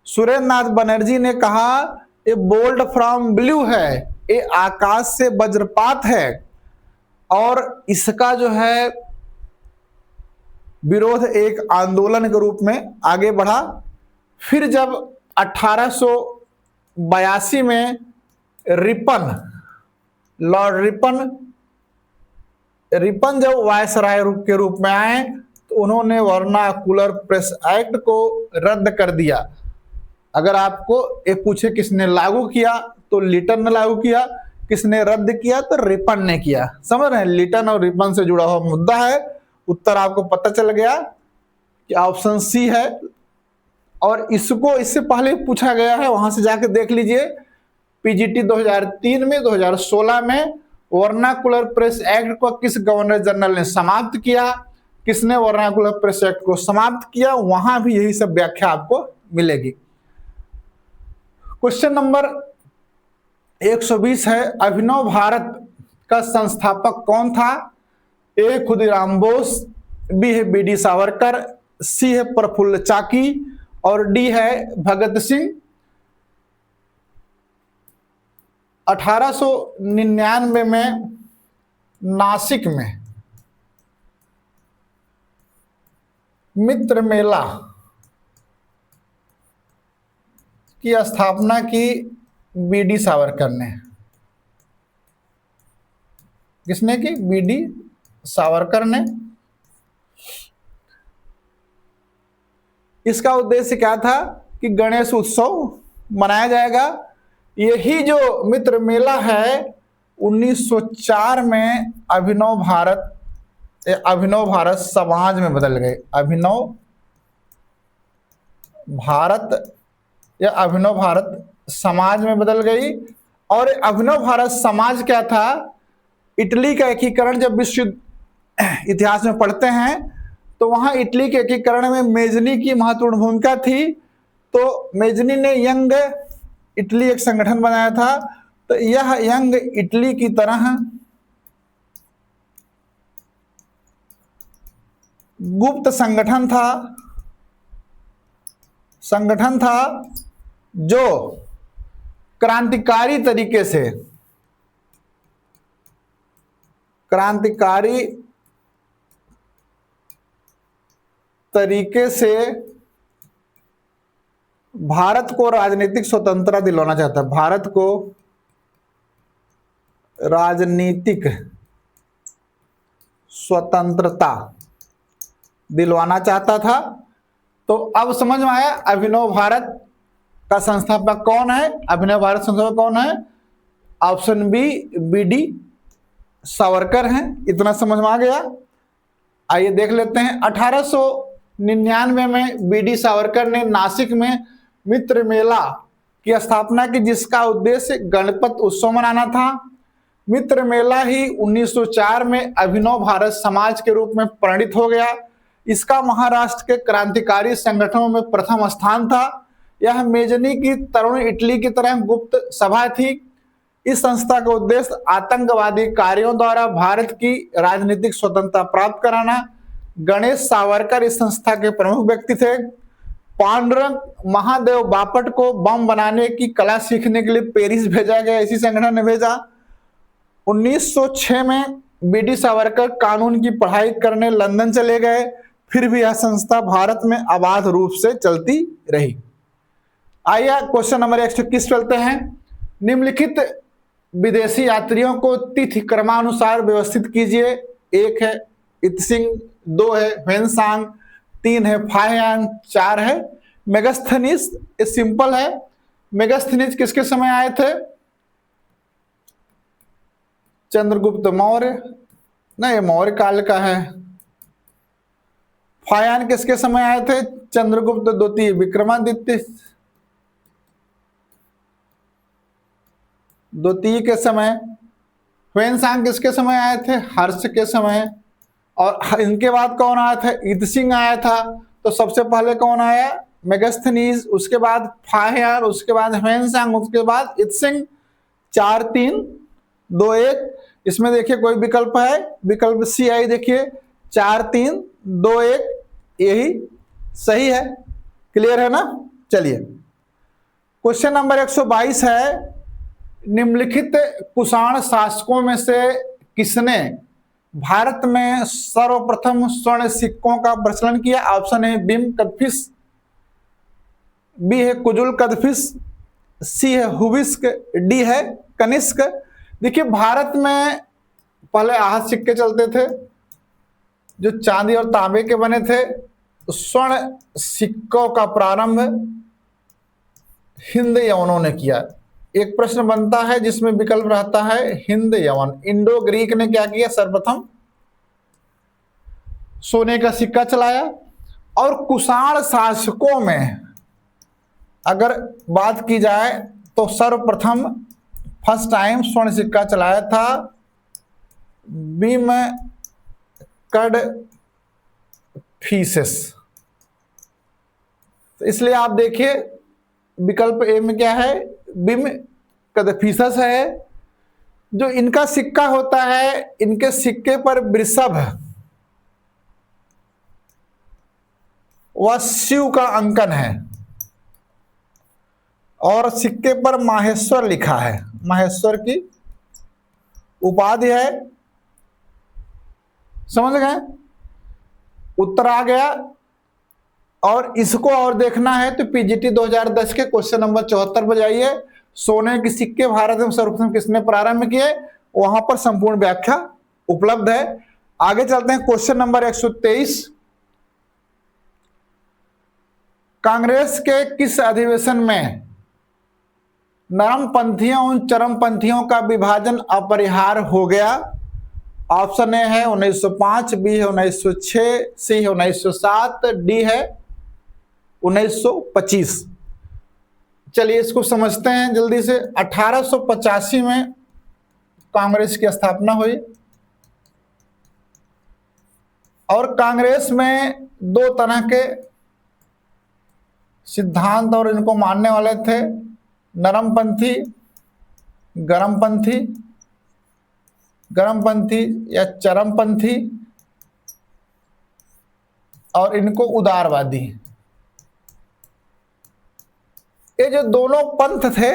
सुरेंद्र नाथ बनर्जी ने कहा ये बोल्ट फ्रॉम ब्लू है, ये आकाश से वज्रपात है। और इसका जो है विरोध एक आंदोलन के रूप में आगे बढ़ा। फिर जब 1882 में लॉर्ड रिपन जब वायसराय के रूप में आए तो उन्होंने वर्नाकुलर प्रेस एक्ट को रद्द कर दिया। अगर आपको एक पूछे किसने लागू किया तो लिटन ने लागू किया, किसने रद्द किया तो रिपन ने किया। समझ रहे हैं, लिटन और रिपन से जुड़ा हुआ मुद्दा है। उत्तर आपको पता चल गया कि ऑप्शन सी है। और इसको इससे पहले पूछा गया है, वहां से जाके देख लीजिए। पीजीटी 2003 में 2016 में वर्नाकुलर प्रेस एक्ट को किस गवर्नर जनरल ने समाप्त किया, किसने वर्नाकुलर प्रेस एक्ट को समाप्त किया, वहां भी यही सब व्याख्या आपको मिलेगी। क्वेश्चन नंबर 120 है, अभिनव भारत का संस्थापक कौन था? ए खुदीराम बोस, बी है बी डी सावरकर, सी है प्रफुल्ल चाकी और डी है भगत सिंह। 1899 में नासिक में मित्र मेला की स्थापना की बी डी सावरकर ने। किसने की? बी डी सावरकर ने। इसका उद्देश्य क्या था कि गणेश उत्सव मनाया जाएगा। यही जो मित्र मेला है 1904 में अभिनव भारत समाज में बदल गए। अभिनव भारत समाज में बदल गई। और अभिनव भारत समाज क्या था? इटली का एकीकरण जब विश्व इतिहास में पढ़ते हैं तो वहां इटली के एकीकरण में मेजनी की महत्वपूर्ण भूमिका थी। तो मेजनी ने यंग इटली एक संगठन बनाया था। तो यह यंग इटली की तरह गुप्त संगठन था जो क्रांतिकारी तरीके से भारत को राजनीतिक स्वतंत्रता दिलवाना चाहता है। भारत को राजनीतिक स्वतंत्रता दिलवाना चाहता था। तो अब समझ में आया अभिनव भारत का संस्थापक कौन है? अभिनव भारत संस्थापक कौन है? Option B, B D Savarkar हैं। इतना समझ में आ गया। आइए देख लेते हैं। 1899 में बी डी सावरकर ने नासिक में मित्र मेला की स्थापना की, जिसका उद्देश्य गणपत उत्सव मनाना था। मित्र मेला ही 1904 में अभिनव भारत समाज के रूप में परिणित हो गया। इसका महाराष्ट्र के क्रांतिकारी संगठनों में प्रथम स्थान था। यह मेजनी की तरुण इटली की तरह गुप्त सभा थी। इस संस्था का उद्देश्य आतंकवादी कार्यों द्वारा भारत की राजनीतिक स्वतंत्रता प्राप्त कराना। गणेश सावरकर इस संस्था के प्रमुख व्यक्ति थे। पांडुरंग महादेव बापट को बम बनाने की कला सीखने के लिए पेरिस भेजा गया, इसी संगठन ने भेजा। 1906 में बी डी सावरकर कानून की पढ़ाई करने लंदन चले गए। फिर भी यह संस्था भारत में अबाध रूप से चलती रही। आइए क्वेश्चन नंबर 121 चलते हैं। निम्नलिखित विदेशी यात्रियों को तिथि क्रमानुसार व्यवस्थित कीजिए। 1 है इत्सिंग, 2 है ह्वेनसांग, 3 है फाहियान, 4 है मेगास्थनीज। ये सिंपल है। मेगास्थनीज किसके समय आए थे? चंद्रगुप्त मौर्य, नहीं मौर्य काल का है। फाहियान किसके समय आए थे? चंद्रगुप्त द्वितीय विक्रमादित्य द्वितीय के समय। ह्वेनसांग किसके समय आए थे? हर्ष के समय। और इनके बाद कौन आया था? इत्सिंग आया था। तो सबसे पहले कौन आया? मेगास्थनीज, उसके बाद फाहियान, उसके बाद ह्वेनसांग, उसके बाद इत्सिंग। 4 3 2 1। इसमें देखिए कोई विकल्प है? विकल्प सी आई। देखिए 4 3 2 1 यही सही है। क्लियर है ना? चलिए क्वेश्चन नंबर 122 है। निम्नलिखित कुषाण शासकों में से किसने भारत में सर्वप्रथम स्वर्ण सिक्कों का प्रचलन किया? ऑप्शन है बिम कदफिस, बी है कुजुल कदफिस, सी है हुबिस्क, डी है कनिष्क। देखिए भारत में पहले आहत सिक्के चलते थे। जो चांदी और तांबे के बने थे। स्वर्ण सिक्कों का प्रारंभ हिंद यवनों ने किया। एक प्रश्न बनता है जिसमें विकल्प रहता है हिंद यवन। इंडो ग्रीक ने क्या किया? सर्वप्रथम सोने का सिक्का चलाया। और कुषाण शासकों में अगर बात की जाए तो सर्वप्रथम फर्स्ट टाइम स्वर्ण सिक्का चलाया था बीम कड फीसेस। तो इसलिए आप देखिए विकल्प ए में क्या है? बीम कदफीसस है। जो इनका सिक्का होता है, इनके सिक्के पर वृषभ व शिव का अंकन है और सिक्के पर माहेश्वर लिखा है। माहेश्वर की उपाधि है। समझ गए? उत्तर आ गया। और इसको और देखना है तो पीजीटी 2010 के क्वेश्चन नंबर 74 पर जाइए। सोने के सिक्के भारत में सर्वप्रथम किसने प्रारंभ किए, वहां पर संपूर्ण व्याख्या उपलब्ध है। आगे चलते हैं क्वेश्चन नंबर 123। कांग्रेस के किस अधिवेशन में नरमपंथियों और चरमपंथियों का विभाजन अपरिहार्य हो गया? ऑप्शन ए है 1905, बी है 1906, सी है 1907, डी है 1925। चलिए इसको समझते हैं जल्दी से। 1885 में कांग्रेस की स्थापना हुई और कांग्रेस में दो तरह के सिद्धांत और इनको मानने वाले थे, नरमपंथी, गरमपंथी या चरमपंथी, और इनको उदारवादी। ये जो दोनों पंथ थे,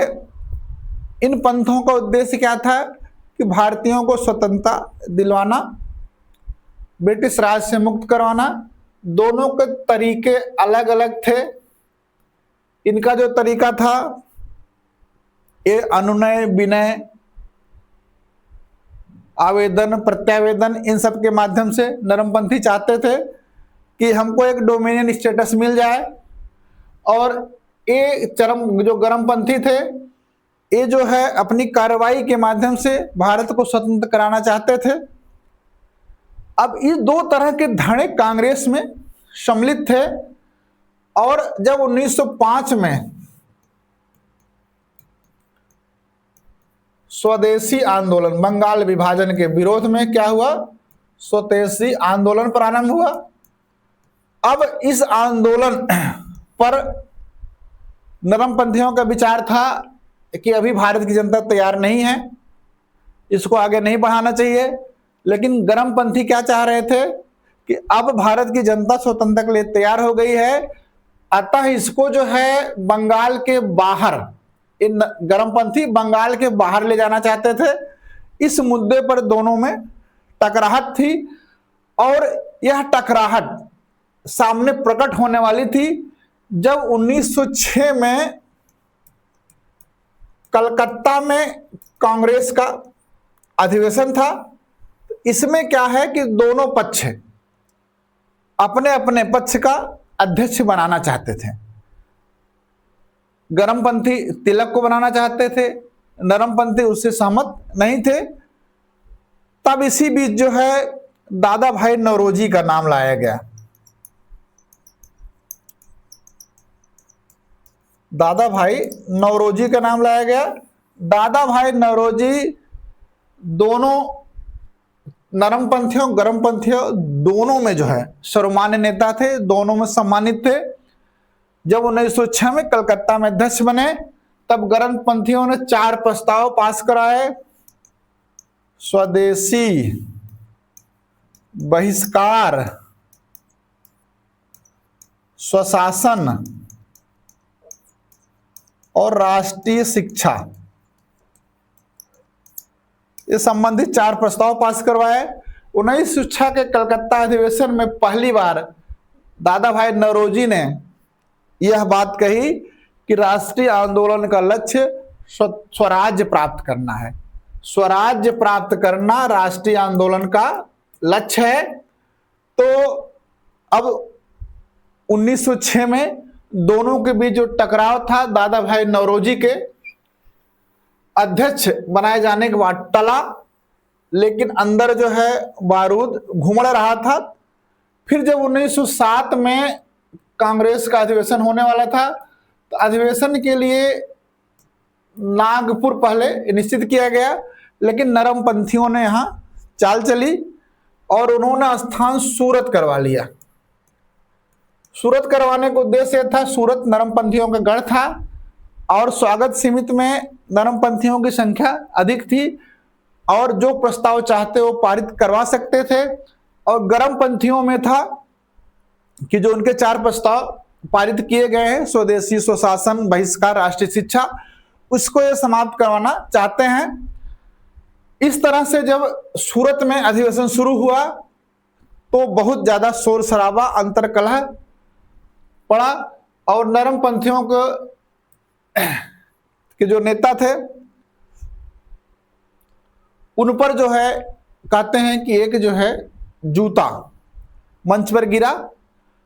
इन पंथों का उद्देश्य क्या था कि भारतीयों को स्वतंत्रता दिलवाना, ब्रिटिश राज से मुक्त करवाना। दोनों के तरीके अलग अलग थे। इनका जो तरीका था ये अनुनय विनय आवेदन प्रत्यावेदन इन सब के माध्यम से नरमपंथी चाहते थे कि हमको एक डोमिनियन स्टेटस मिल जाए। और ये चरम जो गरमपंथी थे, ये जो है अपनी कार्रवाई के माध्यम से भारत को स्वतंत्र कराना चाहते थे। अब ये दो तरह के धड़े कांग्रेस में सम्मिलित थे। और जब 1905 में स्वदेशी आंदोलन, बंगाल विभाजन के विरोध में क्या हुआ? स्वदेशी आंदोलन प्रारंभ हुआ। अब इस आंदोलन पर नरमपंथियों का विचार था कि अभी भारत की जनता तैयार नहीं है, इसको आगे नहीं बढ़ाना चाहिए। लेकिन गरमपंथी क्या चाह रहे थे कि अब भारत की जनता स्वतंत्रता के लिए तैयार हो गई है, अतः इसको जो है बंगाल के बाहर, इन गरमपंथी बंगाल के बाहर ले जाना चाहते थे। इस मुद्दे पर दोनों में टकराहट थी और यह टकराहट सामने प्रकट होने वाली थी जब 1906 में कलकत्ता में कांग्रेस का अधिवेशन था। इसमें क्या है कि दोनों पक्ष अपने अपने पक्ष का अध्यक्ष बनाना चाहते थे। गरमपंथी तिलक को बनाना चाहते थे, नरमपंथी उससे सहमत नहीं थे। तब इसी बीच जो है दादा भाई नौरोजी का नाम लाया गया। दादा भाई नौरोजी का नाम लाया गया। दादा भाई नौरोजी दोनों नरमपंथियों गरमपंथियों दोनों में जो है सर्वमान्य नेता थे, दोनों में सम्मानित थे। जब 1906 में कलकत्ता में अध्यक्ष बने तब गरमपंथियों ने 4 प्रस्ताव पास कराए। स्वदेशी, बहिष्कार, स्वशासन और राष्ट्रीय शिक्षा, ये संबंधित 4 प्रस्ताव पास करवाए। 1906 के कलकत्ता अधिवेशन में पहली बार दादा भाई नौरोजी ने यह बात कही कि राष्ट्रीय आंदोलन का लक्ष्य स्वराज्य प्राप्त करना है। स्वराज्य प्राप्त करना राष्ट्रीय आंदोलन का लक्ष्य है। तो अब 1906 में दोनों के बीच जो टकराव था दादा भाई नौरोजी के अध्यक्ष बनाए जाने के बाद टला, लेकिन अंदर जो है बारूद घुमड़ रहा था। फिर जब 1907 में कांग्रेस का अधिवेशन होने वाला था, तो अधिवेशन के लिए नागपुर पहले निश्चित किया गया, लेकिन नरमपंथियों ने यहां चाल चली और उन्होंने स्थान सूरत करवा लिया। सूरत करवाने का उद्देश्य था, सूरत नरमपंथियों का गढ़ था और स्वागत सीमित में नरमपंथियों की संख्या अधिक थी और जो प्रस्ताव चाहते वो पारित करवा सकते थे। और गर्मपंथियों में था कि जो उनके 4 प्रस्ताव पारित किए गए हैं, स्वदेशी, स्वशासन, बहिष्कार, राष्ट्रीय शिक्षा, उसको ये समाप्त करवाना चाहते हैं। इस तरह से जब सूरत में अधिवेशन शुरू हुआ तो बहुत ज्यादा शोर शराबा, अंतर्कलह पड़ा और नरमपंथियों के जो नेता थे उन पर जो है कहते हैं कि एक जो है जूता मंच पर गिरा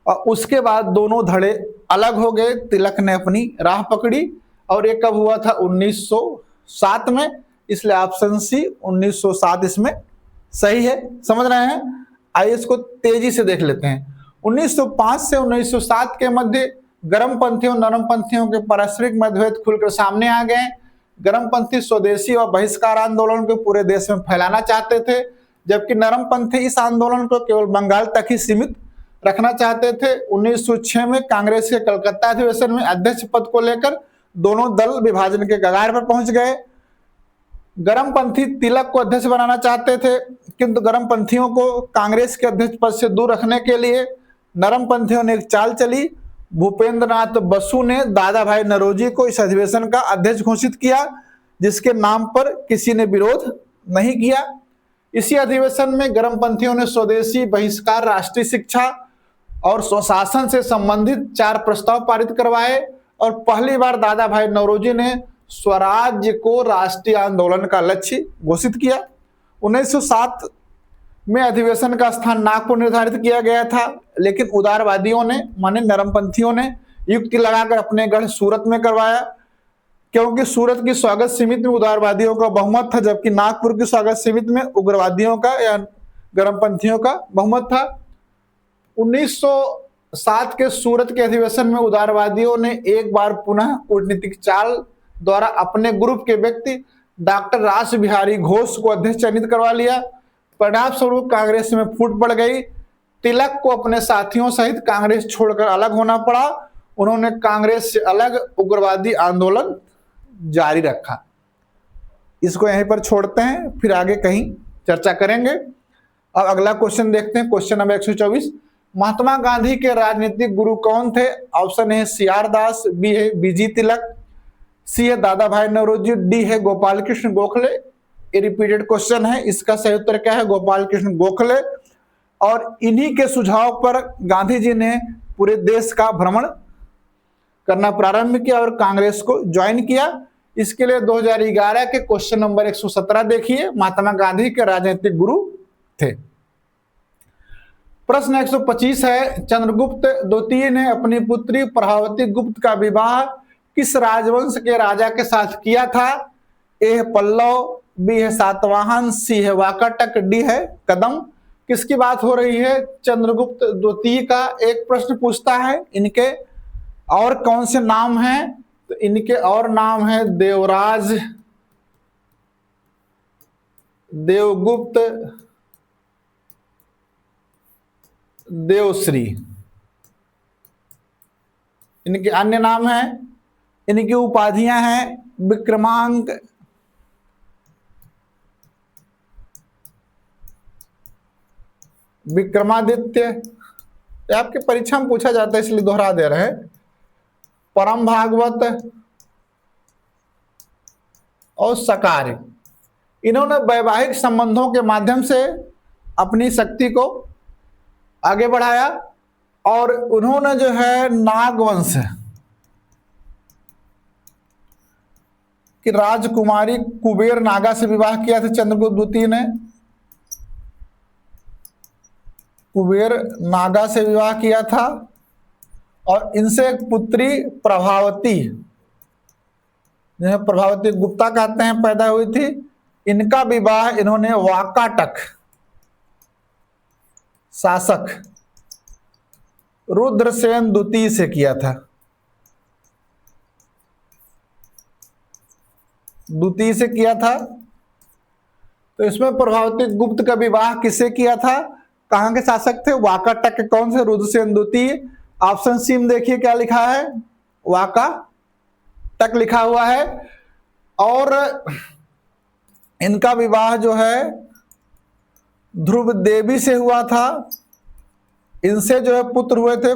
और उसके बाद दोनों धड़े अलग हो गए। तिलक ने अपनी राह पकड़ी और ये कब हुआ था? 1907 में, इसलिए ऑप्शन सी 1907 इसमें सही है। समझ रहे हैं? आइए इसको तेजी से देख लेते हैं। 1905 से 1907 के मध्य गर्मपंथियों नरमपंथियों के पारस्परिक मतभेद खुलकर सामने आ गए। गर्मपंथी स्वदेशी और बहिष्कार आंदोलन को पूरे देश में फैलाना चाहते थे, जबकि नरमपंथी इस आंदोलन को केवल बंगाल तक ही सीमित रखना चाहते थे। 1906 में कांग्रेस के कलकत्ता अधिवेशन में अध्यक्ष पद को लेकर दोनों दल विभाजन के कगार पर पहुंच गए। गर्मपंथी तिलक को अध्यक्ष बनाना चाहते थे, किंतु गर्मपंथियों को कांग्रेस के अध्यक्ष पद से दूर रखने के लिए नरमपंथियों ने एक चाल चली। भूपेंद्र नाथ बसु ने दादा भाई नौरोजी को इस अधिवेशन का अध्यक्ष घोषित किया, जिसके नाम पर किसी ने विरोध नहीं किया। इसी अधिवेशन में गर्मपंथियों ने स्वदेशी, बहिष्कार, राष्ट्रीय शिक्षा और स्वशासन से संबंधित 4 प्रस्ताव पारित करवाए और पहली बार दादा भाई नौरोजी ने स्वराज्य को राष्ट्रीय आंदोलन का लक्ष्य घोषित किया। 1907 में अधिवेशन का स्थान नागपुर निर्धारित किया गया था, लेकिन उदारवादियों ने माने नरमपंथियों ने युक्ति लगाकर अपने गढ़ सूरत में करवाया, क्योंकि सूरत की स्वागत सीमित में उदारवादियों का बहुमत था, जबकि नागपुर की स्वागत सीमित में उग्रवादियों का या गर्मपंथियों का बहुमत था। 1907 के सूरत के अधिवेशन में उदारवादियों ने एक बार पुनः कूटनीतिक चाल द्वारा अपने ग्रुप के व्यक्ति डॉक्टर रास बिहारी घोष को अध्यक्ष चयनित करवा लिया। परिणाम स्वरूप कांग्रेस में फूट पड़ गई। तिलक को अपने साथियों सहित कांग्रेस छोड़कर अलग होना पड़ा। उन्होंने कांग्रेस से अलग उग्रवादी आंदोलन जारी रखा। इसको यहीं पर छोड़ते हैं, फिर आगे कहीं चर्चा करेंगे। अब अगला क्वेश्चन देखते हैं, क्वेश्चन नंबर 124। महात्मा गांधी के राजनीतिक गुरु कौन थे? ऑप्शन है सीआर दास, बी है बीजी तिलक, सी है दादा भाई नौरोजी, डी है गोपाल कृष्ण गोखले। ये रिपीटेड क्वेश्चन है, इसका सही उत्तर क्या है? गोपाल कृष्ण गोखले। और इन्हीं के सुझाव पर गांधी जी ने पूरे देश का भ्रमण करना प्रारंभ किया और कांग्रेस को ज्वाइन किया। इसके लिए 2011 के क्वेश्चन नंबर 117 देखिए, महात्मा गांधी के राजनीतिक गुरु थे। प्रश्न 125 है, चंद्रगुप्त द्वितीय ने अपनी पुत्री प्रभावती गुप्त का विवाह किस राजवंश के राजा के साथ किया था? ए है पल्लव, बी है सातवाहन, सी है वाकाटक, डी है कदम। किसकी बात हो रही है? चंद्रगुप्त द्वितीय का। एक प्रश्न पूछता है इनके और कौन से नाम हैं? तो इनके और नाम है देवराज, देवगुप्त, देवश्री। इनके अन्य नाम हैं, इनकी उपाधियां हैं विक्रमांक, विक्रमादित्य। आपके परीक्षा में पूछा जाता है इसलिए दोहरा दे रहे हैं। परम भागवत और सकार्य। इन्होंने वैवाहिक संबंधों के माध्यम से अपनी शक्ति को आगे बढ़ाया और उन्होंने जो है नागवंश की राजकुमारी कुबेर नागा से विवाह किया था चंद्रगुप्त द्वितीय ने। कुबेर नागा से विवाह किया था और इनसे एक पुत्री प्रभावती, जिन्हें प्रभावती गुप्ता कहते हैं, पैदा हुई थी। इनका विवाह इन्होंने वाकाटक शासक रुद्रसेन द्वितीय से किया था। द्वितीय से किया था। तो इसमें प्रभावती गुप्त का विवाह किससे किया था? कहां के शासक थे? वाकाटक के। कौन से? रुद्रसेन द्वितीय। ऑप्शन सी में देखिए क्या लिखा है, वाकाटक लिखा हुआ है। और इनका विवाह जो है ध्रुव देवी से हुआ था। इनसे जो है पुत्र हुए थे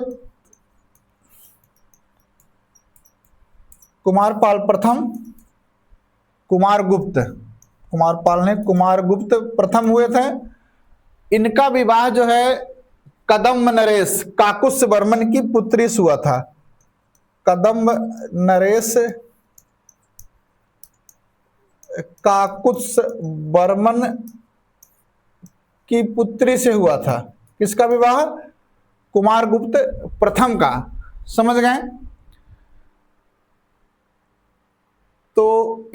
कुमारपाल प्रथम, कुमारगुप्त। कुमारपाल ने कुमारगुप्त प्रथम हुए थे। इनका विवाह जो है कदम्ब नरेश काकुत्स वर्मन की पुत्री से हुआ था। कदम्ब नरेश काकुत्स वर्मन की पुत्री से हुआ था। किसका विवाह? कुमारगुप्त प्रथम का। समझ गए? तो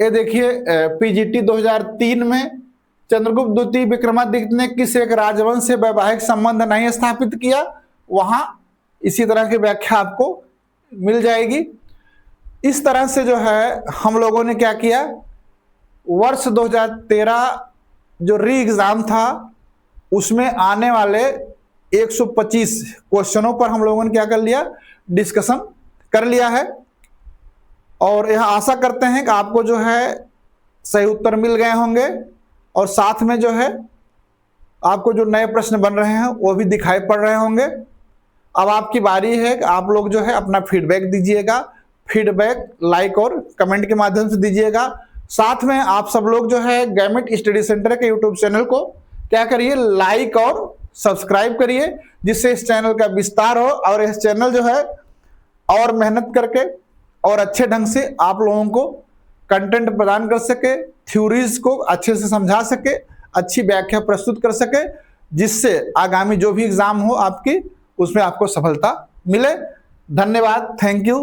ये देखिए पीजीटी 2003 में चंद्रगुप्त द्वितीय विक्रमादित्य ने किस एक राजवंश से वैवाहिक संबंध नहीं स्थापित किया, वहां इसी तरह की व्याख्या आपको मिल जाएगी। इस तरह से जो है हम लोगों ने क्या किया, वर्ष 2013 जो री एग्जाम था उसमें आने वाले 125 क्वेश्चनों पर हम लोगों ने क्या कर लिया, डिस्कशन कर लिया है। और यह आशा करते हैं कि आपको जो है सही उत्तर मिल गए होंगे और साथ में जो है आपको जो नए प्रश्न बन रहे हैं वो भी दिखाई पड़ रहे होंगे। अब आपकी बारी है कि आप लोग जो है अपना फीडबैक दीजिएगा। फीडबैक लाइक और कमेंट के माध्यम से दीजिएगा। साथ में आप सब लोग जो है गवर्नमेंट स्टडी सेंटर के यूट्यूब चैनल को क्या करिए, लाइक और सब्सक्राइब करिए, जिससे इस चैनल का विस्तार हो और इस चैनल जो है और मेहनत करके और अच्छे ढंग से आप लोगों को कंटेंट प्रदान कर सके, थ्योरीज को अच्छे से समझा सके, अच्छी व्याख्या प्रस्तुत कर सके, जिससे आगामी जो भी एग्जाम हो आपकी उसमें आपको सफलता मिले। धन्यवाद, थैंक यू।